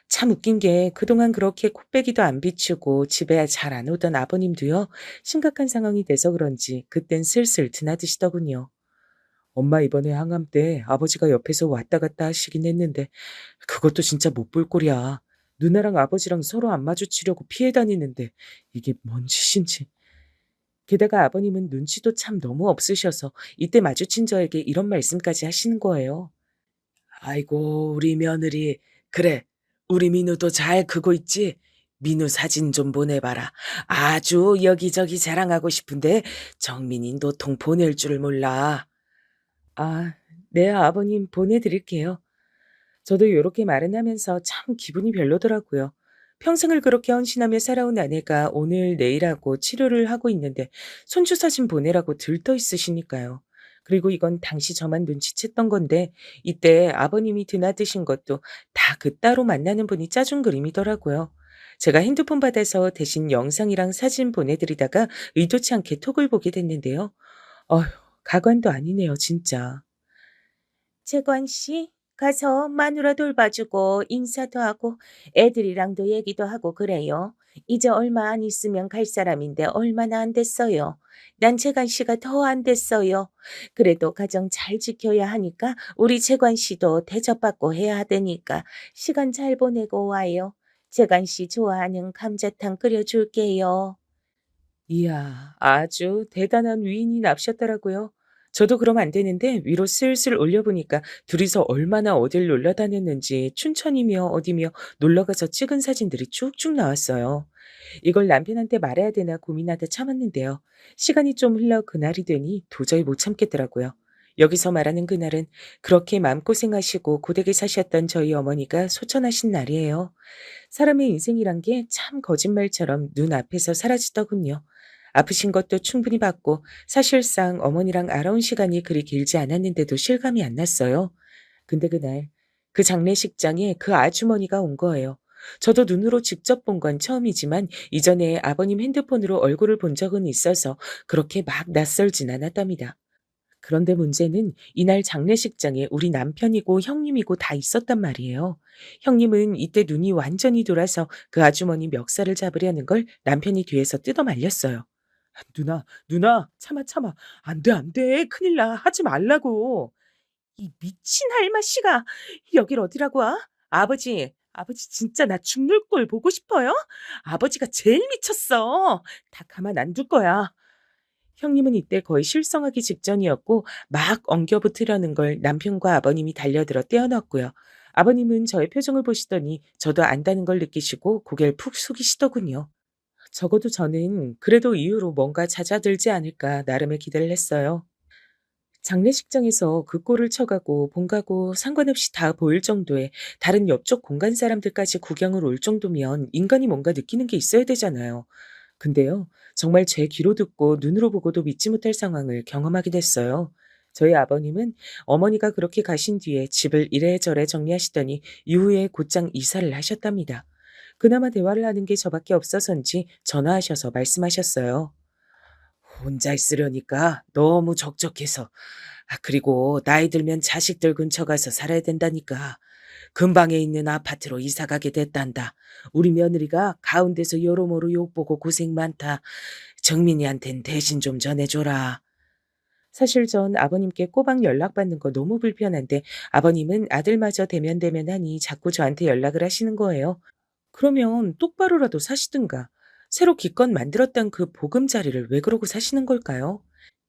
참 웃긴 게 그동안 그렇게 코빼기도 안 비추고 집에 잘 안 오던 아버님도요. 심각한 상황이 돼서 그런지 그땐 슬슬 드나드시더군요. 엄마 이번에 항암 때 아버지가 옆에서 왔다 갔다 하시긴 했는데 그것도 진짜 못 볼 꼴이야. 누나랑 아버지랑 서로 안 마주치려고 피해 다니는데 이게 뭔 짓인지. 게다가 아버님은 눈치도 참 너무 없으셔서 이때 마주친 저에게 이런 말씀까지 하시는 거예요. 아이고 우리 며느리 그래 우리 민우도 잘 크고 있지? 민우 사진 좀 보내봐라. 아주 여기저기 자랑하고 싶은데 정민이 노통 보낼 줄 몰라. 아, 네, 아버님 보내드릴게요. 저도 요렇게 말은 하면서 참 기분이 별로더라고요. 평생을 그렇게 헌신하며 살아온 아내가 오늘 내일하고 치료를 하고 있는데 손주 사진 보내라고 들떠 있으시니까요. 그리고 이건 당시 저만 눈치챘던 건데 이때 아버님이 드나드신 것도 다 그 따로 만나는 분이 짜준 그림이더라고요. 제가 핸드폰 받아서 대신 영상이랑 사진 보내드리다가 의도치 않게 톡을 보게 됐는데요. 어휴, 가관도 아니네요, 진짜. 재관 씨, 가서 마누라 돌봐주고 인사도 하고 애들이랑도 얘기도 하고 그래요. 이제 얼마 안 있으면 갈 사람인데 얼마나 안 됐어요. 난 재관 씨가 더 안 됐어요. 그래도 가정 잘 지켜야 하니까 우리 재관 씨도 대접받고 해야 하다니까 시간 잘 보내고 와요. 재관 씨 좋아하는 감자탕 끓여줄게요. 이야, 아주 대단한 위인이 납셨더라고요. 저도 그럼 안 되는데 위로 슬슬 올려보니까 둘이서 얼마나 어딜 놀러 다녔는지 춘천이며 어디며 놀러가서 찍은 사진들이 쭉쭉 나왔어요. 이걸 남편한테 말해야 되나 고민하다 참았는데요. 시간이 좀 흘러 그날이 되니 도저히 못 참겠더라고요. 여기서 말하는 그날은 그렇게 마음고생하시고 고되게 사셨던 저희 어머니가 소천하신 날이에요. 사람의 인생이란 게 참 거짓말처럼 눈앞에서 사라지더군요. 아프신 것도 충분히 봤고 사실상 어머니랑 알아온 시간이 그리 길지 않았는데도 실감이 안 났어요. 근데 그날 그 장례식장에 그 아주머니가 온 거예요. 저도 눈으로 직접 본 건 처음이지만 이전에 아버님 핸드폰으로 얼굴을 본 적은 있어서 그렇게 막 낯설진 않았답니다. 그런데 문제는 이날 장례식장에 우리 남편이고 형님이고 다 있었단 말이에요. 형님은 이때 눈이 완전히 돌아서 그 아주머니 멱살을 잡으려는 걸 남편이 뒤에서 뜯어 말렸어요. 누나, 누나, 참아, 참아. 안 돼, 안 돼. 큰일 나. 하지 말라고. 이 미친 할마씨가 여길 어디라고 와? 아버지 진짜 나 죽는 꼴 보고 싶어요? 아버지가 제일 미쳤어. 다 가만 안 둘 거야. 형님은 이때 거의 실성하기 직전이었고 막 엉겨붙으려는 걸 남편과 아버님이 달려들어 떼어놨고요. 아버님은 저의 표정을 보시더니 저도 안다는 걸 느끼시고 고개를 푹 숙이시더군요. 적어도 저는 그래도 이후로 뭔가 잦아들지 않을까 나름의 기대를 했어요. 장례식장에서 그 꼴을 쳐가고 본가고 상관없이 다 보일 정도의 다른 옆쪽 공간 사람들까지 구경을 올 정도면 인간이 뭔가 느끼는 게 있어야 되잖아요. 근데요, 정말 제 귀로 듣고 눈으로 보고도 믿지 못할 상황을 경험하게 됐어요. 저희 아버님은 어머니가 그렇게 가신 뒤에 집을 이래저래 정리하시더니 이후에 곧장 이사를 하셨답니다. 그나마 대화를 하는 게 저밖에 없어서인지 전화하셔서 말씀하셨어요. 혼자 있으려니까 너무 적적해서. 그리고 나이 들면 자식들 근처 가서 살아야 된다니까. 근방에 있는 아파트로 이사 가게 됐단다. 우리 며느리가 가운데서 여러모로 욕보고 고생 많다. 정민이한텐 대신 좀 전해줘라. 사실 전 아버님께 꼬박 연락받는 거 너무 불편한데 아버님은 아들마저 대면대면하니 자꾸 저한테 연락을 하시는 거예요. 그러면 똑바로라도 사시든가. 새로 기껏 만들었던 그 보금자리를 왜 그러고 사시는 걸까요?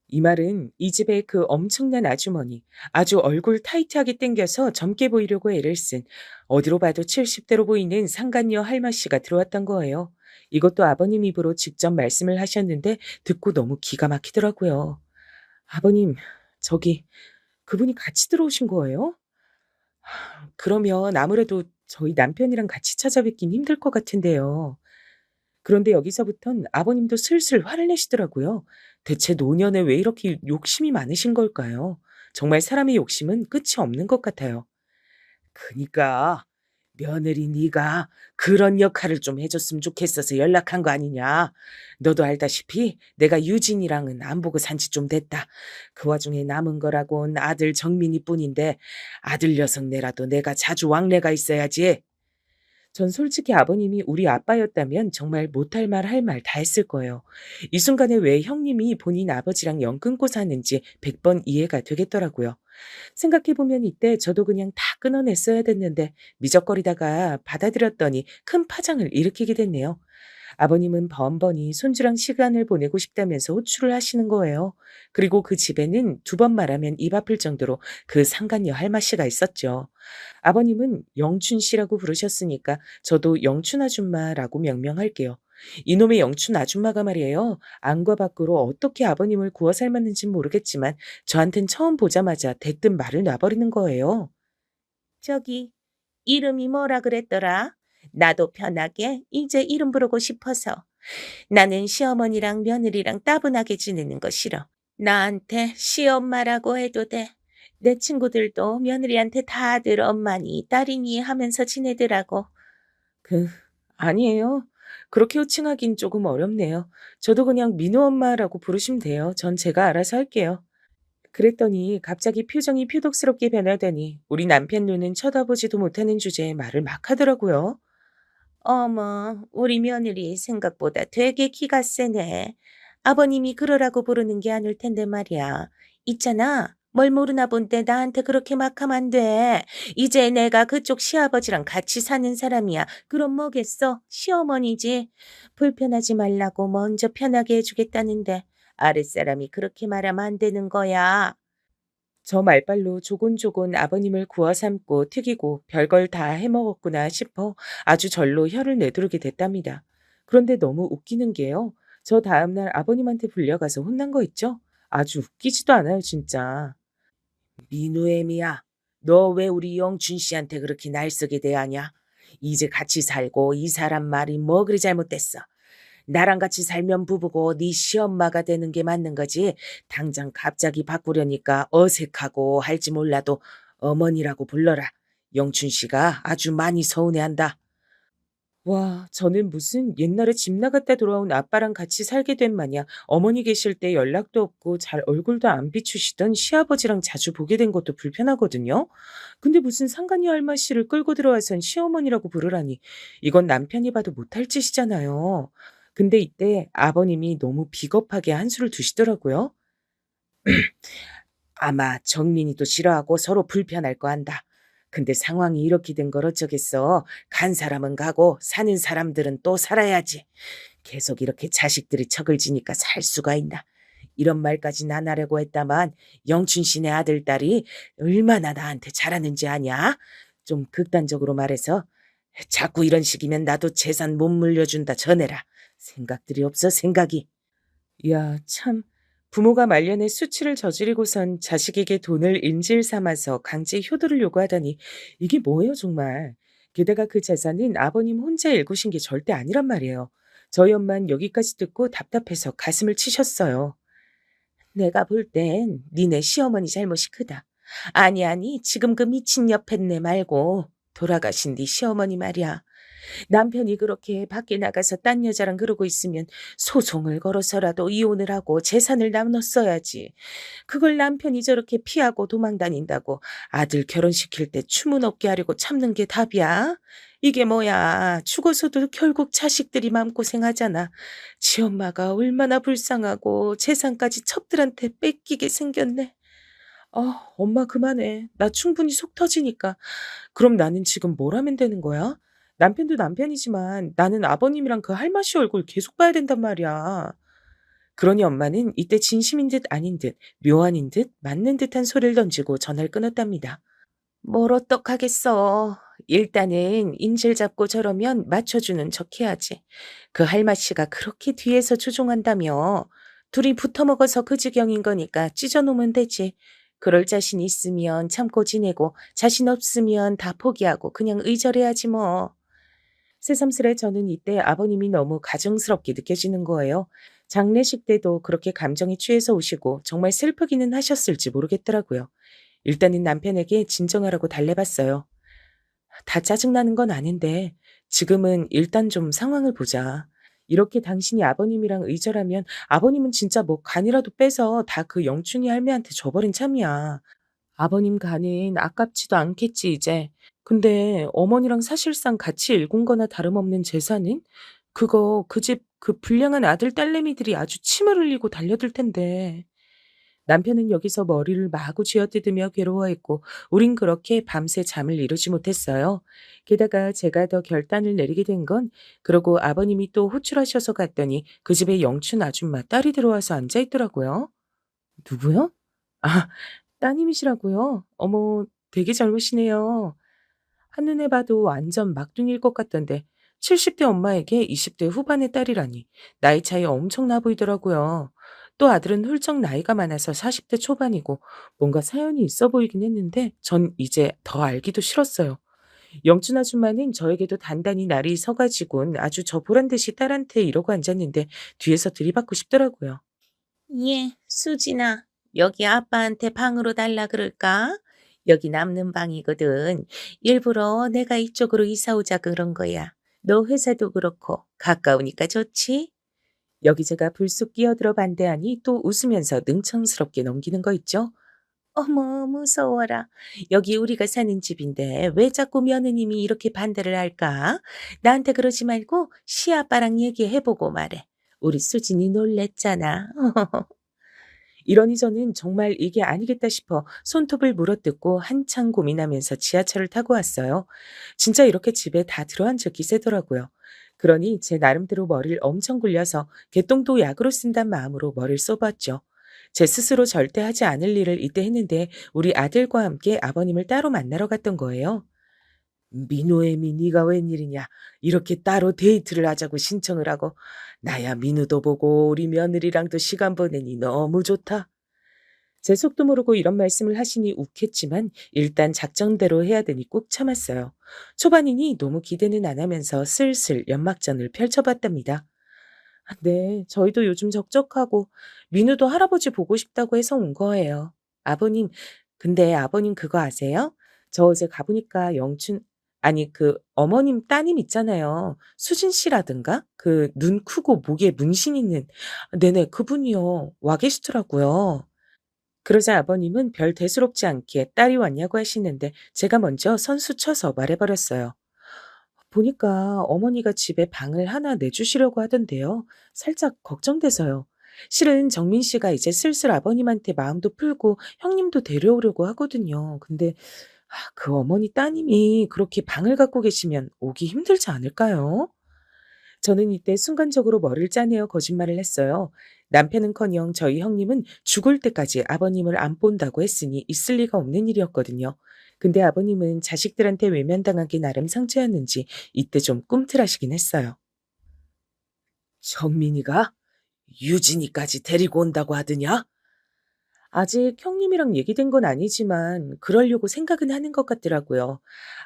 이 말은 이 집의 그 엄청난 아주머니, 아주 얼굴 타이트하게 땡겨서 젊게 보이려고 애를 쓴 어디로 봐도 70대로 보이는 상간녀 할머씨가 들어왔던 거예요. 이것도 아버님 입으로 직접 말씀을 하셨는데 듣고 너무 기가 막히더라고요. 아버님, 저기 그분이 같이 들어오신 거예요? 그러면 아무래도 저희 남편이랑 같이 찾아뵙긴 힘들 것 같은데요. 그런데 여기서부턴 아버님도 슬슬 화를 내시더라고요. 대체 노년에 왜 이렇게 욕심이 많으신 걸까요? 정말 사람의 욕심은 끝이 없는 것 같아요. 그니까 며느리 네가 그런 역할을 좀 해줬으면 좋겠어서 연락한 거 아니냐. 너도 알다시피 내가 유진이랑은 안 보고 산지 좀 됐다. 그 와중에 남은 거라곤 아들 정민이 뿐인데 아들 녀석네라도 내가 자주 왕래가 있어야지. 전 솔직히 아버님이 우리 아빠였다면 정말 못할 말 할 말 다 했을 거예요. 이 순간에 왜 형님이 본인 아버지랑 연 끊고 사는지 100번 이해가 되겠더라고요. 생각해보면 이때 저도 그냥 다 끊어냈어야 됐는데 미적거리다가 받아들였더니 큰 파장을 일으키게 됐네요. 아버님은 번번이 손주랑 시간을 보내고 싶다면서 호출을 하시는 거예요. 그리고 그 집에는 두 번 말하면 입 아플 정도로 그 상간녀 할마씨가 있었죠. 아버님은 영춘 씨라고 부르셨으니까 저도 영춘 아줌마라고 명명할게요. 이놈의 영춘 아줌마가 말이에요. 안과 밖으로 어떻게 아버님을 구워 삶았는진 모르겠지만 저한텐 처음 보자마자 대뜸 말을 놔버리는 거예요. 저기 이름이 뭐라 그랬더라? 나도 편하게 이제 이름 부르고 싶어서. 나는 시어머니랑 며느리랑 따분하게 지내는 거 싫어. 나한테 시엄마라고 해도 돼. 내 친구들도 며느리한테 다들 엄마니 딸이니 하면서 지내더라고. 그, 아니에요. 그렇게 호칭하긴 조금 어렵네요. 저도 그냥 민호 엄마라고 부르시면 돼요. 전 제가 알아서 할게요. 그랬더니 갑자기 표정이 표독스럽게 변하더니 우리 남편 눈은 쳐다보지도 못하는 주제에 말을 막 하더라고요. 어머, 우리 며느리 생각보다 되게 기가 세네. 아버님이 그러라고 부르는 게 아닐 텐데 말이야. 있잖아. 뭘 모르나 본데 나한테 그렇게 막 하면 안 돼. 이제 내가 그쪽 시아버지랑 같이 사는 사람이야. 그럼 뭐겠어? 시어머니지. 불편하지 말라고 먼저 편하게 해주겠다는데 아랫사람이 그렇게 말하면 안 되는 거야. 저 말발로 조곤조곤 아버님을 구워 삶고 튀기고 별걸 다 해먹었구나 싶어 아주 절로 혀를 내두르게 됐답니다. 그런데 너무 웃기는 게요. 저 다음날 아버님한테 불려가서 혼난 거 있죠? 아주 웃기지도 않아요, 진짜. 민우애미야, 너 왜 우리 영춘 씨한테 그렇게 날쓰게 대하냐? 이제 같이 살고 이 사람 말이 뭐 그리 잘못됐어? 나랑 같이 살면 부부고 네 시엄마가 되는 게 맞는 거지. 당장 갑자기 바꾸려니까 어색하고 할지 몰라도 어머니라고 불러라. 영춘 씨가 아주 많이 서운해한다. 와, 저는 무슨 옛날에 집 나갔다 돌아온 아빠랑 같이 살게 된 마냥 어머니 계실 때 연락도 없고 잘 얼굴도 안 비추시던 시아버지랑 자주 보게 된 것도 불편하거든요. 근데 무슨 상간녀 할머니를 끌고 들어와선 시어머니라고 부르라니 이건 남편이 봐도 못할 짓이잖아요. 근데 이때 아버님이 너무 비겁하게 한수를 두시더라고요. 아마 정민이도 싫어하고 서로 불편할 거 안다. 근데 상황이 이렇게 된 걸 어쩌겠어. 간 사람은 가고 사는 사람들은 또 살아야지. 계속 이렇게 자식들이 척을 지니까 살 수가 있나. 이런 말까지 안 하려고 했다만 영춘 씨네 아들, 딸이 얼마나 나한테 잘하는지 아냐? 좀 극단적으로 말해서 자꾸 이런 식이면 나도 재산 못 물려준다 전해라. 생각들이 없어 생각이. 야, 참. 부모가 말년에 수치를 저지르고선 자식에게 돈을 인질 삼아서 강제 효도를 요구하다니 이게 뭐예요, 정말. 게다가 그 재산은 아버님 혼자 일구신 게 절대 아니란 말이에요. 저희 엄만 여기까지 듣고 답답해서 가슴을 치셨어요. 내가 볼 땐 니네 시어머니 잘못이 크다. 아니, 아니, 지금 그 미친 옆했네 말고 돌아가신 네 시어머니 말이야. 남편이 그렇게 밖에 나가서 딴 여자랑 그러고 있으면 소송을 걸어서라도 이혼을 하고 재산을 나눴어야지. 그걸 남편이 저렇게 피하고 도망 다닌다고 아들 결혼시킬 때 추문 없게 하려고 참는 게 답이야? 이게 뭐야. 죽어서도 결국 자식들이 마음고생하잖아. 지 엄마가 얼마나 불쌍하고 재산까지 첩들한테 뺏기게 생겼네. 아, 엄마 그만해. 나 충분히 속 터지니까. 그럼 나는 지금 뭘 하면 되는 거야? 남편도 남편이지만 나는 아버님이랑 그 할머니 얼굴 계속 봐야 된단 말이야. 그러니 엄마는 이때 진심인 듯 아닌 듯, 묘안인 듯, 맞는 듯한 소리를 던지고 전화를 끊었답니다. 뭘 어떡하겠어. 일단은 인질 잡고 저러면 맞춰주는 척 해야지. 그 할마씨가 그렇게 뒤에서 조종한다며. 둘이 붙어먹어서 그 지경인 거니까 찢어놓으면 되지. 그럴 자신 있으면 참고 지내고 자신 없으면 다 포기하고 그냥 의절해야지 뭐. 새삼스레 저는 이때 아버님이 너무 가증스럽게 느껴지는 거예요. 장례식 때도 그렇게 감정이 취해서 오시고 정말 슬프기는 하셨을지 모르겠더라고요. 일단은 남편에게 진정하라고 달래봤어요. 다 짜증나는 건 아닌데 지금은 일단 좀 상황을 보자. 이렇게 당신이 아버님이랑 의절하면 아버님은 진짜 뭐 간이라도 빼서 다 그 영춘이 할매한테 줘버린 참이야. 아버님 간은 아깝지도 않겠지 이제. 근데 어머니랑 사실상 같이 일군 거나 다름없는 재산은? 그거 그 집 그 불량한 아들 딸내미들이 아주 침을 흘리고 달려들 텐데. 남편은 여기서 머리를 마구 쥐어뜯으며 괴로워했고 우린 그렇게 밤새 잠을 이루지 못했어요. 게다가 제가 더 결단을 내리게 된 건 그러고 아버님이 또 호출하셔서 갔더니 그 집에 영춘 아줌마 딸이 들어와서 앉아있더라고요. 누구요? 아, 따님이시라고요? 어머, 되게 젊으시네요. 한눈에 봐도 완전 막둥이일 것 같던데 70대 엄마에게 20대 후반의 딸이라니 나이 차이 엄청 나 보이더라고요. 또 아들은 훌쩍 나이가 많아서 40대 초반이고 뭔가 사연이 있어 보이긴 했는데 전 이제 더 알기도 싫었어요. 영춘 아줌마는 저에게도 단단히 날이 서가지고는 아주 저 보란 듯이 딸한테 이러고 앉았는데 뒤에서 들이받고 싶더라고요. 예, 수진아, 여기 아빠한테 방으로 달라 그럴까? 여기 남는 방이거든. 일부러 내가 이쪽으로 이사 오자 그런 거야. 너 회사도 그렇고 가까우니까 좋지? 여기 제가 불쑥 끼어들어 반대하니 또 웃으면서 능청스럽게 넘기는 거 있죠? 어머, 무서워라. 여기 우리가 사는 집인데 왜 자꾸 며느님이 이렇게 반대를 할까? 나한테 그러지 말고 시아빠랑 얘기해보고 말해. 우리 수진이 놀랬잖아. 이러니 저는 정말 이게 아니겠다 싶어 손톱을 물어뜯고 한참 고민하면서 지하철을 타고 왔어요. 진짜 이렇게 집에 다 들어앉을 기세더라고요. 그러니 제 나름대로 머리를 엄청 굴려서 개똥도 약으로 쓴단 마음으로 머리를 써봤죠. 제 스스로 절대 하지 않을 일을 이때 했는데 우리 아들과 함께 아버님을 따로 만나러 갔던 거예요. 민호애미 네가 웬일이냐. 이렇게 따로 데이트를 하자고 신청을 하고. 나야 민우도 보고 우리 며느리랑도 시간 보내니 너무 좋다. 제 속도 모르고 이런 말씀을 하시니 욱했지만 일단 작정대로 해야 되니 꾹 참았어요. 초반이니 너무 기대는 안 하면서 슬슬 연막전을 펼쳐봤답니다. 아, 네, 저희도 요즘 적적하고 민우도 할아버지 보고 싶다고 해서 온 거예요. 아버님, 근데 아버님 그거 아세요? 저 어제 가보니까 아니 그 어머님 따님 있잖아요. 수진 씨라든가 그 눈 크고 목에 문신 있는 네네 그분이요. 와 계시더라고요. 그러자 아버님은 별 대수롭지 않게 딸이 왔냐고 하시는데 제가 먼저 선수 쳐서 말해버렸어요. 보니까 어머니가 집에 방을 하나 내주시려고 하던데요. 살짝 걱정돼서요. 실은 정민 씨가 이제 슬슬 아버님한테 마음도 풀고 형님도 데려오려고 하거든요. 근데 그 어머니 따님이 그렇게 방을 갖고 계시면 오기 힘들지 않을까요? 저는 이때 순간적으로 머리를 짜내어 거짓말을 했어요. 남편은커녕 저희 형님은 죽을 때까지 아버님을 안 본다고 했으니 있을 리가 없는 일이었거든요. 근데 아버님은 자식들한테 외면당하기 나름 상처였는지 이때 좀 꿈틀하시긴 했어요. 정민이가 유진이까지 데리고 온다고 하더냐? 아직 형님이랑 얘기된 건 아니지만 그러려고 생각은 하는 것 같더라고요.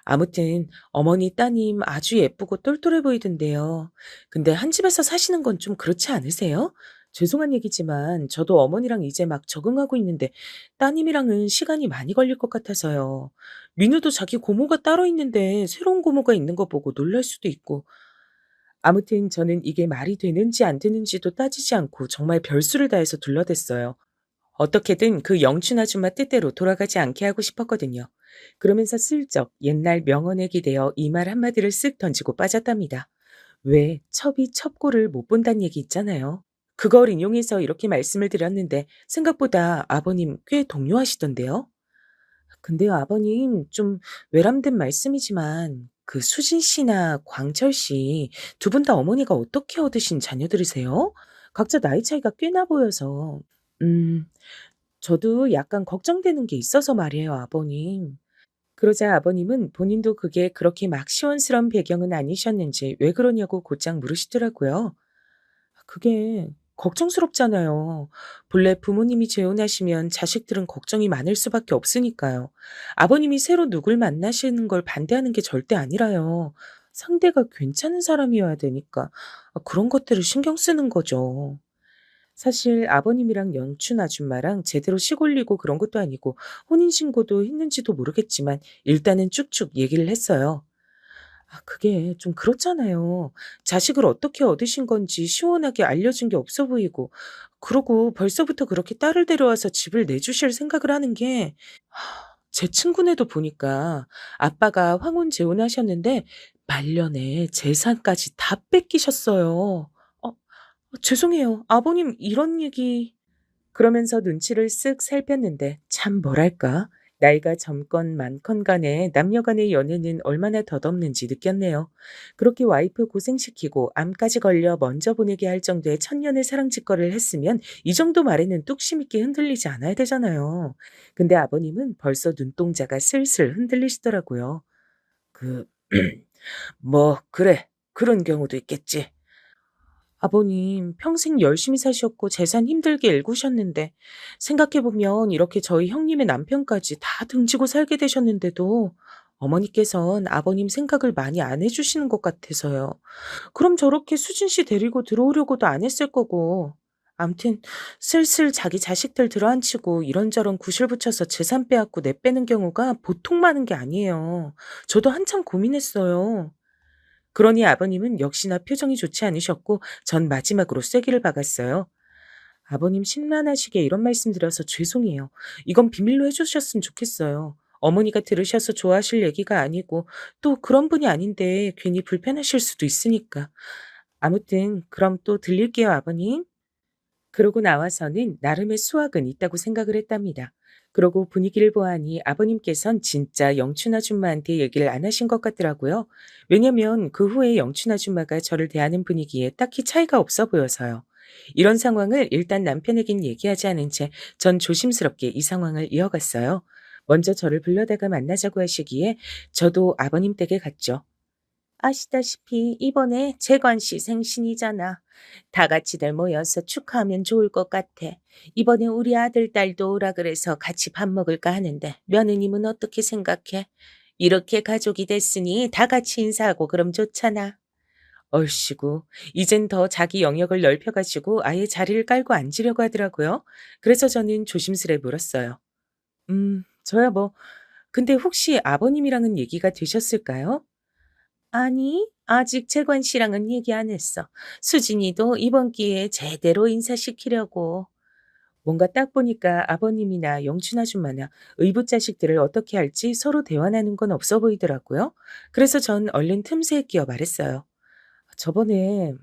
아무튼 어머니 따님 아주 예쁘고 똘똘해 보이던데요. 근데 한 집에서 사시는 건 좀 그렇지 않으세요? 죄송한 얘기지만 저도 어머니랑 이제 막 적응하고 있는데 따님이랑은 시간이 많이 걸릴 것 같아서요. 민우도 자기 고모가 따로 있는데 새로운 고모가 있는 거 보고 놀랄 수도 있고. 아무튼 저는 이게 말이 되는지 안 되는지도 따지지 않고 정말 별수를 다해서 둘러댔어요. 어떻게든 그 영춘 아줌마 뜻대로 돌아가지 않게 하고 싶었거든요. 그러면서 슬쩍 옛날 명언에 기대어 이 말 한마디를 쓱 던지고 빠졌답니다. 왜 첩이 첩고를 못 본다는 얘기 있잖아요. 그걸 인용해서 이렇게 말씀을 드렸는데 생각보다 아버님 꽤 동요하시던데요. 근데요, 아버님 좀 외람된 말씀이지만 그 수진 씨나 광철 씨 두 분 다 어머니가 어떻게 얻으신 자녀들이세요? 각자 나이 차이가 꽤나 보여서. 음, 저도 약간 걱정되는 게 있어서 말이에요, 아버님. 그러자 아버님은 본인도 그게 그렇게 막 시원스러운 배경은 아니셨는지 왜 그러냐고 곧장 물으시더라고요. 그게 걱정스럽잖아요. 본래 부모님이 재혼하시면 자식들은 걱정이 많을 수밖에 없으니까요. 아버님이 새로 누굴 만나시는 걸 반대하는 게 절대 아니라요. 상대가 괜찮은 사람이어야 되니까 그런 것들을 신경 쓰는 거죠. 사실 아버님이랑 연춘 아줌마랑 제대로 시골리고 그런 것도 아니고 혼인신고도 했는지도 모르겠지만 일단은 쭉쭉 얘기를 했어요. 그게 좀 그렇잖아요. 자식을 어떻게 얻으신 건지 시원하게 알려준 게 없어 보이고, 그러고 벌써부터 그렇게 딸을 데려와서 집을 내주실 생각을 하는 게, 제 친구네도 보니까 아빠가 황혼 재혼하셨는데 말년에 재산까지 다 뺏기셨어요. 죄송해요. 아버님 이런 얘기. 그러면서 눈치를 쓱 살폈는데 참 뭐랄까 나이가 젊건 많건 간에 남녀 간의 연애는 얼마나 덧없는지 느꼈네요. 그렇게 와이프 고생시키고 암까지 걸려 먼저 보내게 할 정도의 천년의 사랑 짓거리를 했으면 이 정도 말에는 뚝심 있게 흔들리지 않아야 되잖아요. 근데 아버님은 벌써 눈동자가 슬슬 흔들리시더라고요. 그, 뭐, 그래. 그런 경우도 있겠지. 아버님 평생 열심히 사셨고 재산 힘들게 일구셨는데 생각해보면 이렇게 저희 형님의 남편까지 다 등지고 살게 되셨는데도 어머니께선 아버님 생각을 많이 안 해주시는 것 같아서요. 그럼 저렇게 수진 씨 데리고 들어오려고도 안 했을 거고. 암튼 슬슬 자기 자식들 들어앉히고 이런저런 구실 붙여서 재산 빼앗고 내빼는 경우가 보통 많은 게 아니에요. 저도 한참 고민했어요. 그러니 아버님은 역시나 표정이 좋지 않으셨고 전 마지막으로 쐐기를 박았어요. 아버님 심란하시게 이런 말씀 드려서 죄송해요. 이건 비밀로 해주셨으면 좋겠어요. 어머니가 들으셔서 좋아하실 얘기가 아니고 또 그런 분이 아닌데 괜히 불편하실 수도 있으니까. 아무튼 그럼 또 들릴게요, 아버님. 그러고 나와서는 나름의 수학은 있다고 생각을 했답니다. 그러고 분위기를 보아하니 아버님께선 진짜 영춘 아줌마한테 얘기를 안 하신 것 같더라고요. 왜냐면 그 후에 영춘 아줌마가 저를 대하는 분위기에 딱히 차이가 없어 보여서요. 이런 상황을 일단 남편에겐 얘기하지 않은 채 전 조심스럽게 이 상황을 이어갔어요. 먼저 저를 불러다가 만나자고 하시기에 저도 아버님 댁에 갔죠. 아시다시피 이번에 재관 씨 생신이잖아. 다 같이들 모여서 축하하면 좋을 것 같아. 이번에 우리 아들, 딸도 오라 그래서 같이 밥 먹을까 하는데 며느님은 어떻게 생각해? 이렇게 가족이 됐으니 다 같이 인사하고 그럼 좋잖아. 얼씨구, 이젠 더 자기 영역을 넓혀가지고 아예 자리를 깔고 앉으려고 하더라고요. 그래서 저는 조심스레 물었어요. 저야 뭐, 근데 혹시 아버님이랑은 얘기가 되셨을까요? 아니, 아직 재관 씨랑은 얘기 안 했어. 수진이도 이번 기회에 제대로 인사시키려고. 뭔가 딱 보니까 아버님이나 영춘 아줌마나 의붓 자식들을 어떻게 할지 서로 대화 나눈 건 없어 보이더라고요. 그래서 전 얼른 틈새에 끼어 말했어요. 저번에,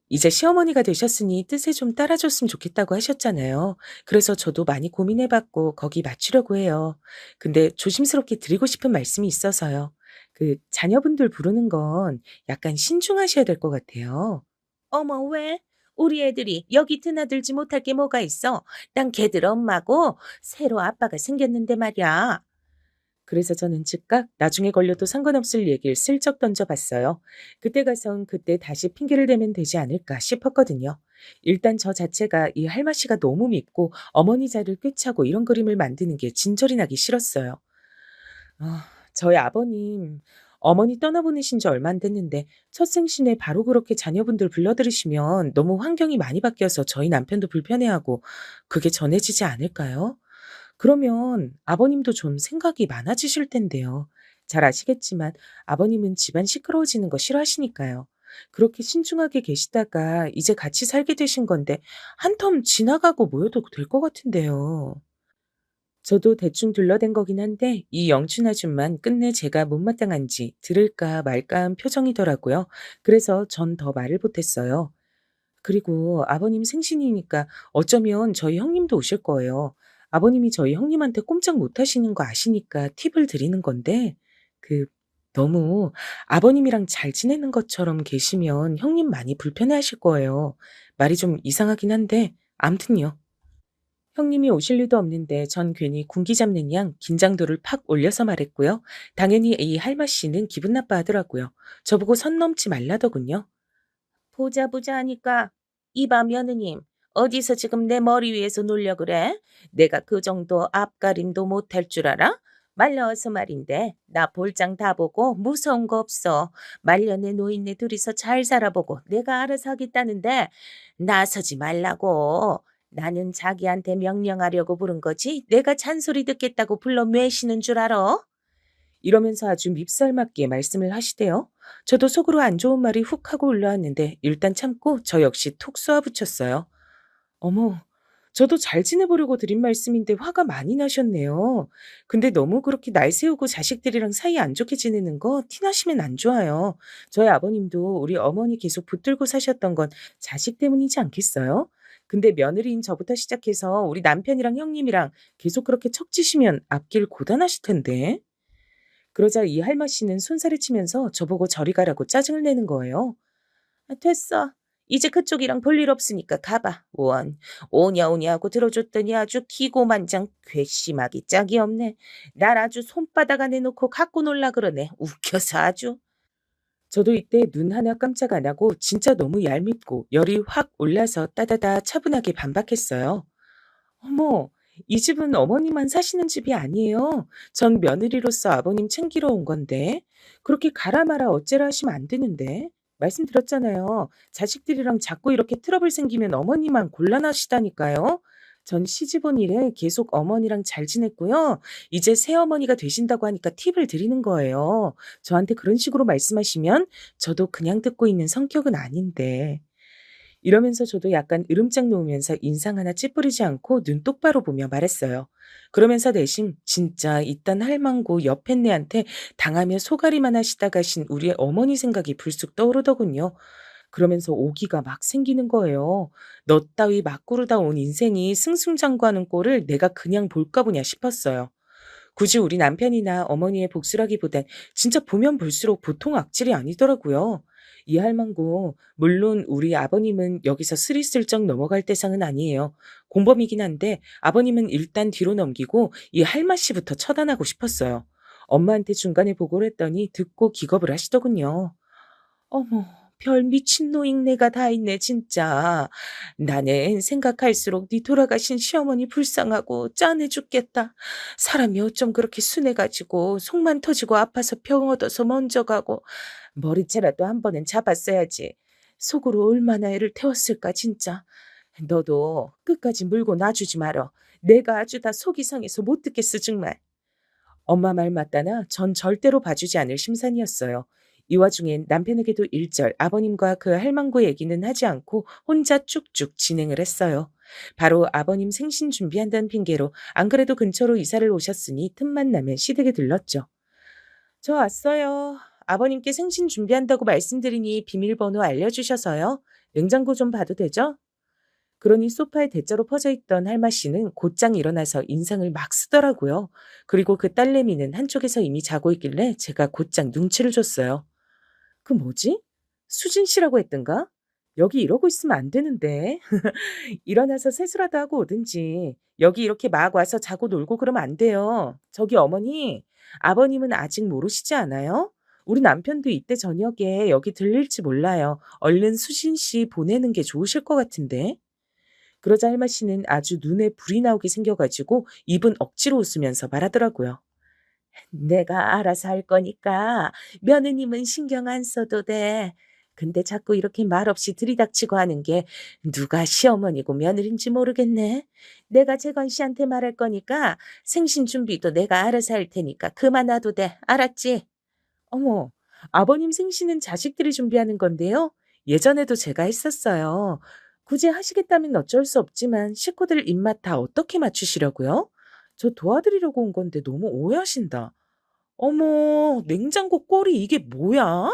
이제 시어머니가 되셨으니 뜻에 좀 따라줬으면 좋겠다고 하셨잖아요. 그래서 저도 많이 고민해봤고 거기 맞추려고 해요. 근데 조심스럽게 드리고 싶은 말씀이 있어서요. 그 자녀분들 부르는 건 약간 신중하셔야 될 것 같아요. 어머, 왜? 우리 애들이 여기 드나들지 못할 게 뭐가 있어? 난 걔들 엄마고 새로 아빠가 생겼는데 말이야. 그래서 저는 즉각 나중에 걸려도 상관없을 얘기를 슬쩍 던져봤어요. 그때 가선 그때 다시 핑계를 대면 되지 않을까 싶었거든요. 일단 저 자체가 이 할마 씨가 너무 밉고 어머니 자리를 꿰차고 이런 그림을 만드는 게 진절이 나기 싫었어요. 저희 아버님, 어머니 떠나보내신 지 얼마 안 됐는데 첫 생신에 바로 그렇게 자녀분들 불러들이시면 너무 환경이 많이 바뀌어서 저희 남편도 불편해하고 그게 전해지지 않을까요? 그러면 아버님도 좀 생각이 많아지실 텐데요. 잘 아시겠지만 아버님은 집안 시끄러워지는 거 싫어하시니까요. 그렇게 신중하게 계시다가 이제 같이 살게 되신 건데 한 텀 지나가고 모여도 될 것 같은데요. 저도 대충 둘러댄 거긴 한데 이 영춘 아줌만 끝내 제가 못마땅한지 들을까 말까 한 표정이더라고요. 그래서 전 더 말을 못했어요. 그리고 아버님 생신이니까 어쩌면 저희 형님도 오실 거예요. 아버님이 저희 형님한테 꼼짝 못 하시는 거 아시니까 팁을 드리는 건데, 그, 너무 아버님이랑 잘 지내는 것처럼 계시면 형님 많이 불편해 하실 거예요. 말이 좀 이상하긴 한데, 암튼요. 형님이 오실 리도 없는데 전 괜히 군기 잡는 양 긴장도를 팍 올려서 말했고요. 당연히 이 할마 씨는 기분 나빠하더라고요. 저보고 선 넘지 말라더군요. 보자 보자 하니까 이봐 며느님 어디서 지금 내 머리 위에서 놀려 그래? 내가 그 정도 앞가림도 못할 줄 알아? 말 나와서 말인데 나 볼장 다 보고 무서운 거 없어. 말년에 노인네 둘이서 잘 살아보고 내가 알아서 하겠다는데 나서지 말라고. 나는 자기한테 명령하려고 부른 거지 내가 잔소리 듣겠다고 불러 매시는 줄 알아? 이러면서 아주 밉살맞게 말씀을 하시대요. 저도 속으로 안 좋은 말이 훅 하고 올라왔는데 일단 참고 저 역시 톡 쏘아붙였어요. 어머, 저도 잘 지내보려고 드린 말씀인데 화가 많이 나셨네요. 근데 너무 그렇게 날 세우고 자식들이랑 사이 안 좋게 지내는 거 티나시면 안 좋아요. 저희 아버님도 우리 어머니 계속 붙들고 사셨던 건 자식 때문이지 않겠어요? 근데 며느리인 저부터 시작해서 우리 남편이랑 형님이랑 계속 그렇게 척지시면 앞길 고단하실 텐데. 그러자 이 할머 씨는 손살을 치면서 저보고 저리 가라고 짜증을 내는 거예요. 아, 됐어. 이제 그쪽이랑 볼 일 없으니까 가봐. 원. 오냐 오냐 하고 들어줬더니 아주 기고만장 괘씸하기 짝이 없네. 날 아주 손바닥 안에 놓고 갖고 놀라 그러네. 웃겨서 아주. 저도 이때 눈 하나 깜짝 안 하고 진짜 너무 얄밉고 열이 확 올라서 따다다 차분하게 반박했어요. 어머, 이 집은 어머니만 사시는 집이 아니에요. 전 며느리로서 아버님 챙기러 온 건데. 그렇게 가라 마라 어째라 하시면 안 되는데. 말씀드렸잖아요. 자식들이랑 자꾸 이렇게 트러블 생기면 어머니만 곤란하시다니까요. 전 시집 온 이래 계속 어머니랑 잘 지냈고요. 이제 새어머니가 되신다고 하니까 팁을 드리는 거예요. 저한테 그런 식으로 말씀하시면 저도 그냥 듣고 있는 성격은 아닌데. 이러면서 저도 약간 으름장 놓으면서 인상 하나 찌푸리지 않고 눈 똑바로 보며 말했어요. 그러면서 내심 진짜 이딴 할망구 옆했네한테 당하며 소가리만 하시다 가신 우리 어머니 생각이 불쑥 떠오르더군요. 그러면서 오기가 막 생기는 거예요. 너 따위 막 구르다 온 인생이 승승장구하는 꼴을 내가 그냥 볼까 보냐 싶었어요. 굳이 우리 남편이나 어머니의 복수라기보단 진짜 보면 볼수록 보통 악질이 아니더라고요. 이 할망구, 물론 우리 아버님은 여기서 스리슬쩍 넘어갈 대상은 아니에요. 공범이긴 한데 아버님은 일단 뒤로 넘기고 이 할마씨부터 처단하고 싶었어요. 엄마한테 중간에 보고를 했더니 듣고 기겁을 하시더군요. 어머, 별 미친 노인네가 다 있네, 진짜. 나는 생각할수록 네 돌아가신 시어머니 불쌍하고 짠해 죽겠다. 사람이 어쩜 그렇게 순해가지고 속만 터지고 아파서 병 얻어서 먼저 가고 머리채라도 한 번은 잡았어야지. 속으로 얼마나 애를 태웠을까, 진짜. 너도 끝까지 물고 놔주지 말어. 내가 아주 다 속이 상해서 못 듣겠어, 정말. 엄마 말 맞다나 전 절대로 봐주지 않을 심산이었어요. 이 와중엔 남편에게도 일절 아버님과 그 할망구 얘기는 하지 않고 혼자 쭉쭉 진행을 했어요. 바로 아버님 생신 준비한다는 핑계로 안 그래도 근처로 이사를 오셨으니 틈만 나면 시댁에 들렀죠. 저 왔어요. 아버님께 생신 준비한다고 말씀드리니 비밀번호 알려주셔서요. 냉장고 좀 봐도 되죠? 그러니 소파에 대자로 퍼져 있던 할마 씨는 곧장 일어나서 인상을 막 쓰더라고요. 그리고 그 딸내미는 한쪽에서 이미 자고 있길래 제가 곧장 눈치를 줬어요. 그 뭐지? 수진 씨라고 했던가? 여기 이러고 있으면 안 되는데. 일어나서 세수라도 하고 오든지. 여기 이렇게 막 와서 자고 놀고 그러면 안 돼요. 저기 어머니, 아버님은 아직 모르시지 않아요? 우리 남편도 이때 저녁에 여기 들릴지 몰라요. 얼른 수진 씨 보내는 게 좋으실 것 같은데. 그러자 할마 씨는 아주 눈에 불이 나오게 생겨가지고 입은 억지로 웃으면서 말하더라고요. 내가 알아서 할 거니까 며느님은 신경 안 써도 돼. 근데 자꾸 이렇게 말없이 들이닥치고 하는 게 누가 시어머니고 며느리인지 모르겠네. 내가 재건 씨한테 말할 거니까 생신 준비도 내가 알아서 할 테니까 그만 놔도 돼. 알았지? 어머, 아버님 생신은 자식들이 준비하는 건데요. 예전에도 제가 했었어요. 굳이 하시겠다면 어쩔 수 없지만 식구들 입맛 다 어떻게 맞추시려고요? 저 도와드리려고 온 건데 너무 오해하신다. 어머, 냉장고 꼴이 이게 뭐야?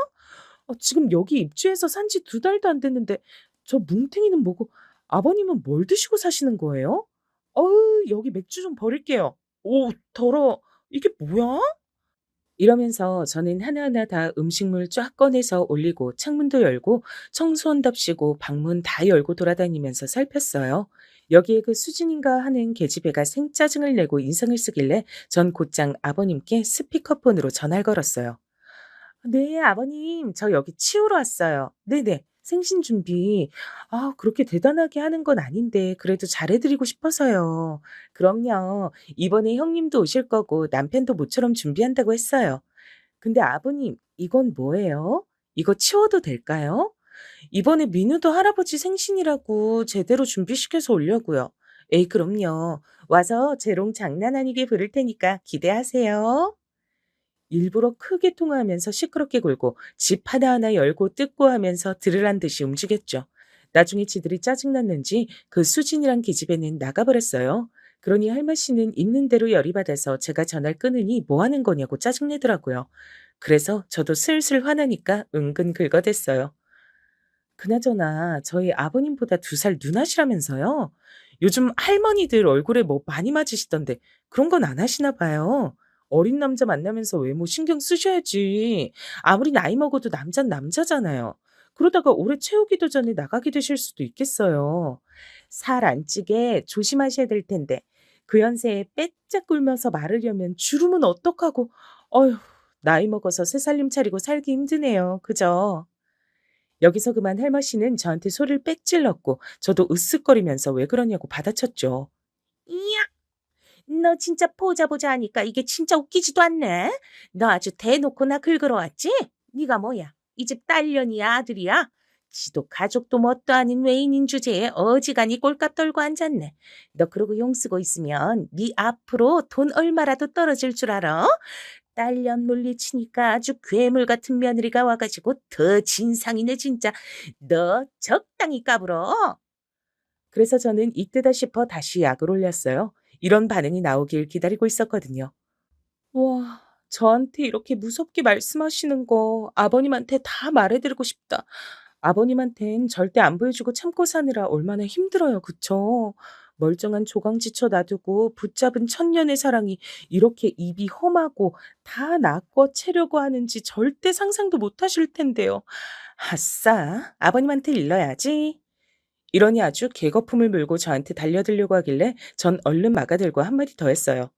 지금 여기 입주해서 산지 2달도 안 됐는데 저 뭉탱이는 뭐고 아버님은 뭘 드시고 사시는 거예요? 어우, 여기 맥주 좀 버릴게요. 오, 더러워. 이게 뭐야? 이러면서 저는 하나하나 다 음식물 쫙 꺼내서 올리고 창문도 열고 청소한답시고 방문 다 열고 돌아다니면서 살폈어요. 여기에 그 수진인가 하는 계집애가 생짜증을 내고 인상을 쓰길래 전 곧장 아버님께 스피커폰으로 전화를 걸었어요. 네, 아버님, 저 여기 치우러 왔어요. 네네, 생신 준비. 그렇게 대단하게 하는 건 아닌데, 그래도 잘해드리고 싶어서요. 그럼요. 이번에 형님도 오실 거고, 남편도 모처럼 준비한다고 했어요. 근데 아버님, 이건 뭐예요? 이거 치워도 될까요? 이번에 민우도 할아버지 생신이라고 제대로 준비시켜서 오려고요. 에이, 그럼요. 와서 재롱 장난 아니게 부를 테니까 기대하세요. 일부러 크게 통화하면서 시끄럽게 굴고 집 하나하나 열고 뜯고 하면서 들으란 듯이 움직였죠. 나중에 지들이 짜증났는지 그 수진이랑 기집애는 나가버렸어요. 그러니 할마 씨는 있는 대로 열이 받아서 제가 전화를 끊으니 뭐 하는 거냐고 짜증내더라고요. 그래서 저도 슬슬 화나니까 은근 긁어댔어요. 그나저나 저희 아버님보다 2살 누나시라면서요? 요즘 할머니들 얼굴에 뭐 많이 맞으시던데 그런 건 안 하시나 봐요. 어린 남자 만나면서 외모 신경 쓰셔야지. 아무리 나이 먹어도 남잔 남자잖아요. 그러다가 오래 채우기도 전에 나가게 되실 수도 있겠어요. 살 안 찌게 조심하셔야 될 텐데 그 연세에 빼짝 굴면서 마르려면 주름은 어떡하고. 어휴, 나이 먹어서 새 살림 차리고 살기 힘드네요. 그죠? 여기서 그만 할머 씨는 저한테 소리를 빽 질렀고 저도 으쓱거리면서 왜 그러냐고 받아쳤죠. 이야, 너 진짜 보자 보자 하니까 이게 진짜 웃기지도 않네. 너 아주 대놓고 나 긁으러 왔지? 네가 뭐야? 이 집 딸년이야 아들이야? 지도 가족도 뭣도 아닌 외인인 주제에 어지간히 꼴값 떨고 앉았네. 너 그러고 용 쓰고 있으면 네 앞으로 돈 얼마라도 떨어질 줄 알아? 딸년 물리치니까 아주 괴물 같은 며느리가 와가지고 더 진상이네 진짜. 너 적당히 까불어. 그래서 저는 이때다 싶어 다시 약을 올렸어요. 이런 반응이 나오길 기다리고 있었거든요. 와, 저한테 이렇게 무섭게 말씀하시는 거 아버님한테 다 말해드리고 싶다. 아버님한텐 절대 안 보여주고 참고 사느라 얼마나 힘들어요. 그쵸? 멀쩡한 조강지쳐 놔두고 붙잡은 천년의 사랑이 이렇게 입이 험하고 다 낚아 채려고 하는지 절대 상상도 못 하실 텐데요. 아싸, 아버님한테 일러야지. 이러니 아주 개거품을 물고 저한테 달려들려고 하길래 전 얼른 막아들고 한마디 더 했어요.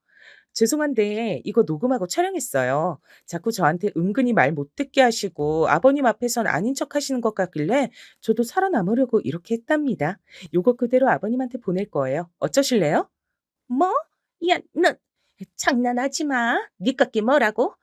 죄송한데 이거 녹음하고 촬영했어요. 자꾸 저한테 은근히 말 못 듣게 하시고 아버님 앞에선 아닌 척 하시는 것 같길래 저도 살아남으려고 이렇게 했답니다. 요거 그대로 아버님한테 보낼 거예요. 어쩌실래요? 뭐? 야, 너 장난하지 마. 니깎기 뭐라고?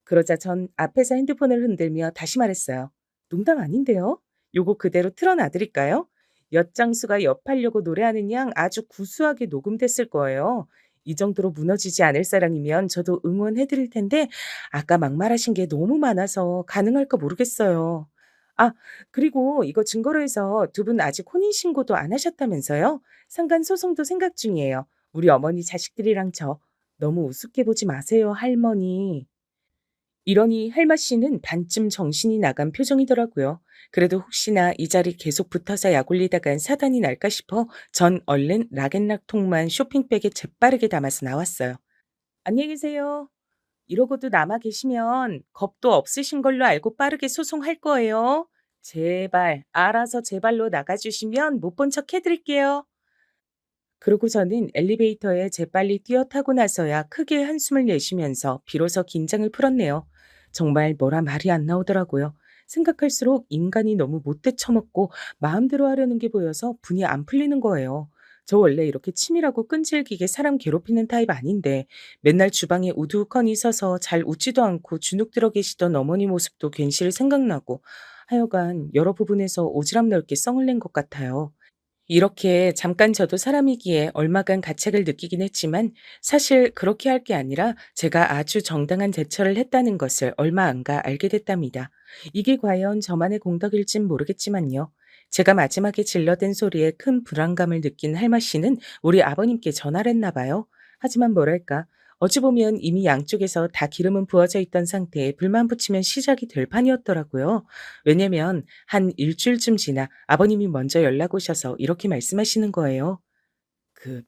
그러자 전 앞에서 핸드폰을 흔들며 다시 말했어요. 농담 아닌데요? 요거 그대로 틀어놔드릴까요? 엿장수가 엿하려고 노래하는 양 아주 구수하게 녹음됐을 거예요. 이 정도로 무너지지 않을 사람이면 저도 응원해드릴 텐데 아까 막말하신 게 너무 많아서 가능할까 모르겠어요. 아, 그리고 이거 증거로 해서 두 분 아직 혼인신고도 안 하셨다면서요? 상간 소송도 생각 중이에요. 우리 어머니 자식들이랑 저 너무 우습게 보지 마세요, 할머니. 이러니 할마 씨는 반쯤 정신이 나간 표정이더라고요. 그래도 혹시나 이 자리 계속 붙어서 약 올리다간 사단이 날까 싶어 전 얼른 락앤락통만 쇼핑백에 재빠르게 담아서 나왔어요. 안녕히 계세요. 이러고도 남아 계시면 겁도 없으신 걸로 알고 빠르게 소송할 거예요. 제발 알아서 제 발로 나가주시면 못 본 척 해드릴게요. 그러고 저는 엘리베이터에 재빨리 뛰어 타고 나서야 크게 한숨을 내쉬면서 비로소 긴장을 풀었네요. 정말 뭐라 말이 안 나오더라고요. 생각할수록 인간이 너무 못돼 처먹고 마음대로 하려는 게 보여서 분이 안 풀리는 거예요. 저 원래 이렇게 치밀하고 끈질기게 사람 괴롭히는 타입 아닌데 맨날 주방에 우두커니 서서 잘 웃지도 않고 주눅 들어 계시던 어머니 모습도 괜시리 생각나고 하여간 여러 부분에서 오지랖 넓게 썽을 낸 것 같아요. 이렇게 잠깐 저도 사람이기에 얼마간 가책을 느끼긴 했지만 사실 그렇게 할 게 아니라 제가 아주 정당한 대처를 했다는 것을 얼마 안 가 알게 됐답니다. 이게 과연 저만의 공덕일진 모르겠지만요. 제가 마지막에 질러댄 소리에 큰 불안감을 느낀 할마 씨는 우리 아버님께 전화를 했나 봐요. 하지만 뭐랄까 어찌 보면 이미 양쪽에서 다 기름은 부어져 있던 상태에 불만 붙이면 시작이 될 판이었더라고요. 왜냐면 한 일주일쯤 지나 아버님이 먼저 연락 오셔서 이렇게 말씀하시는 거예요. 그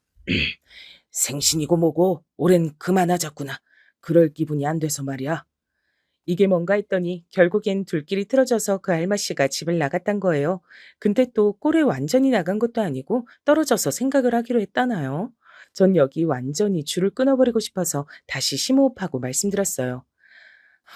생신이고 뭐고 올해는 그만하자꾸나. 그럴 기분이 안 돼서 말이야. 이게 뭔가 했더니 결국엔 둘끼리 틀어져서 그 알마씨가 집을 나갔단 거예요. 근데 또 꼴에 완전히 나간 것도 아니고 떨어져서 생각을 하기로 했다나요? 전 여기 완전히 줄을 끊어버리고 싶어서 다시 심호흡하고 말씀드렸어요.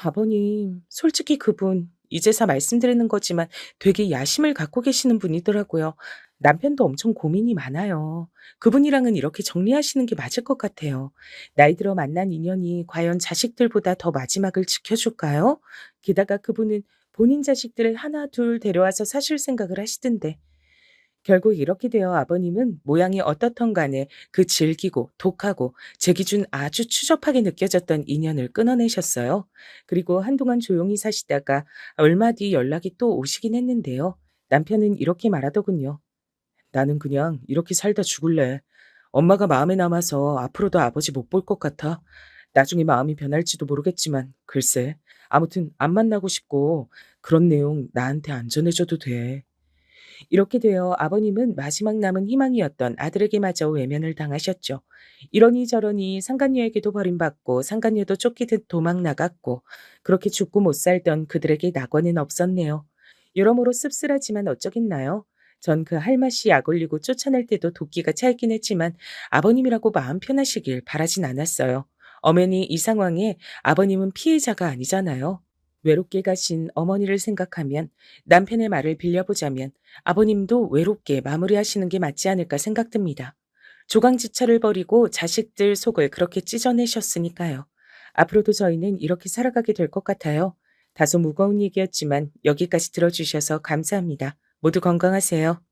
아버님, 솔직히 그분 이제서 말씀드리는 거지만 되게 야심을 갖고 계시는 분이더라고요. 남편도 엄청 고민이 많아요. 그분이랑은 이렇게 정리하시는 게 맞을 것 같아요. 나이 들어 만난 인연이 과연 자식들보다 더 마지막을 지켜줄까요? 게다가 그분은 본인 자식들을 하나 둘 데려와서 사실 생각을 하시던데. 결국 이렇게 되어 아버님은 모양이 어떻던 간에 그 질기고 독하고 제 기준 아주 추접하게 느껴졌던 인연을 끊어내셨어요. 그리고 한동안 조용히 사시다가 얼마 뒤 연락이 또 오시긴 했는데요. 남편은 이렇게 말하더군요. 나는 그냥 이렇게 살다 죽을래. 엄마가 마음에 남아서 앞으로도 아버지 못 볼 것 같아. 나중에 마음이 변할지도 모르겠지만 글쎄. 아무튼 안 만나고 싶고 그런 내용 나한테 안 전해줘도 돼. 이렇게 되어 아버님은 마지막 남은 희망이었던 아들에게마저 외면을 당하셨죠. 이러니 저러니 상간녀에게도 버림받고 상간녀도 쫓기듯 도망 나갔고 그렇게 죽고 못 살던 그들에게 낙원은 없었네요. 여러모로 씁쓸하지만 어쩌겠나요? 전 그 할맛이 약 올리고 쫓아낼 때도 도끼가 차있긴 했지만 아버님이라고 마음 편하시길 바라진 않았어요. 엄연히 이 상황에 아버님은 피해자가 아니잖아요. 외롭게 가신 어머니를 생각하면 남편의 말을 빌려보자면 아버님도 외롭게 마무리하시는 게 맞지 않을까 생각됩니다. 조강지처를 버리고 자식들 속을 그렇게 찢어내셨으니까요. 앞으로도 저희는 이렇게 살아가게 될 것 같아요. 다소 무거운 얘기였지만 여기까지 들어주셔서 감사합니다. 모두 건강하세요.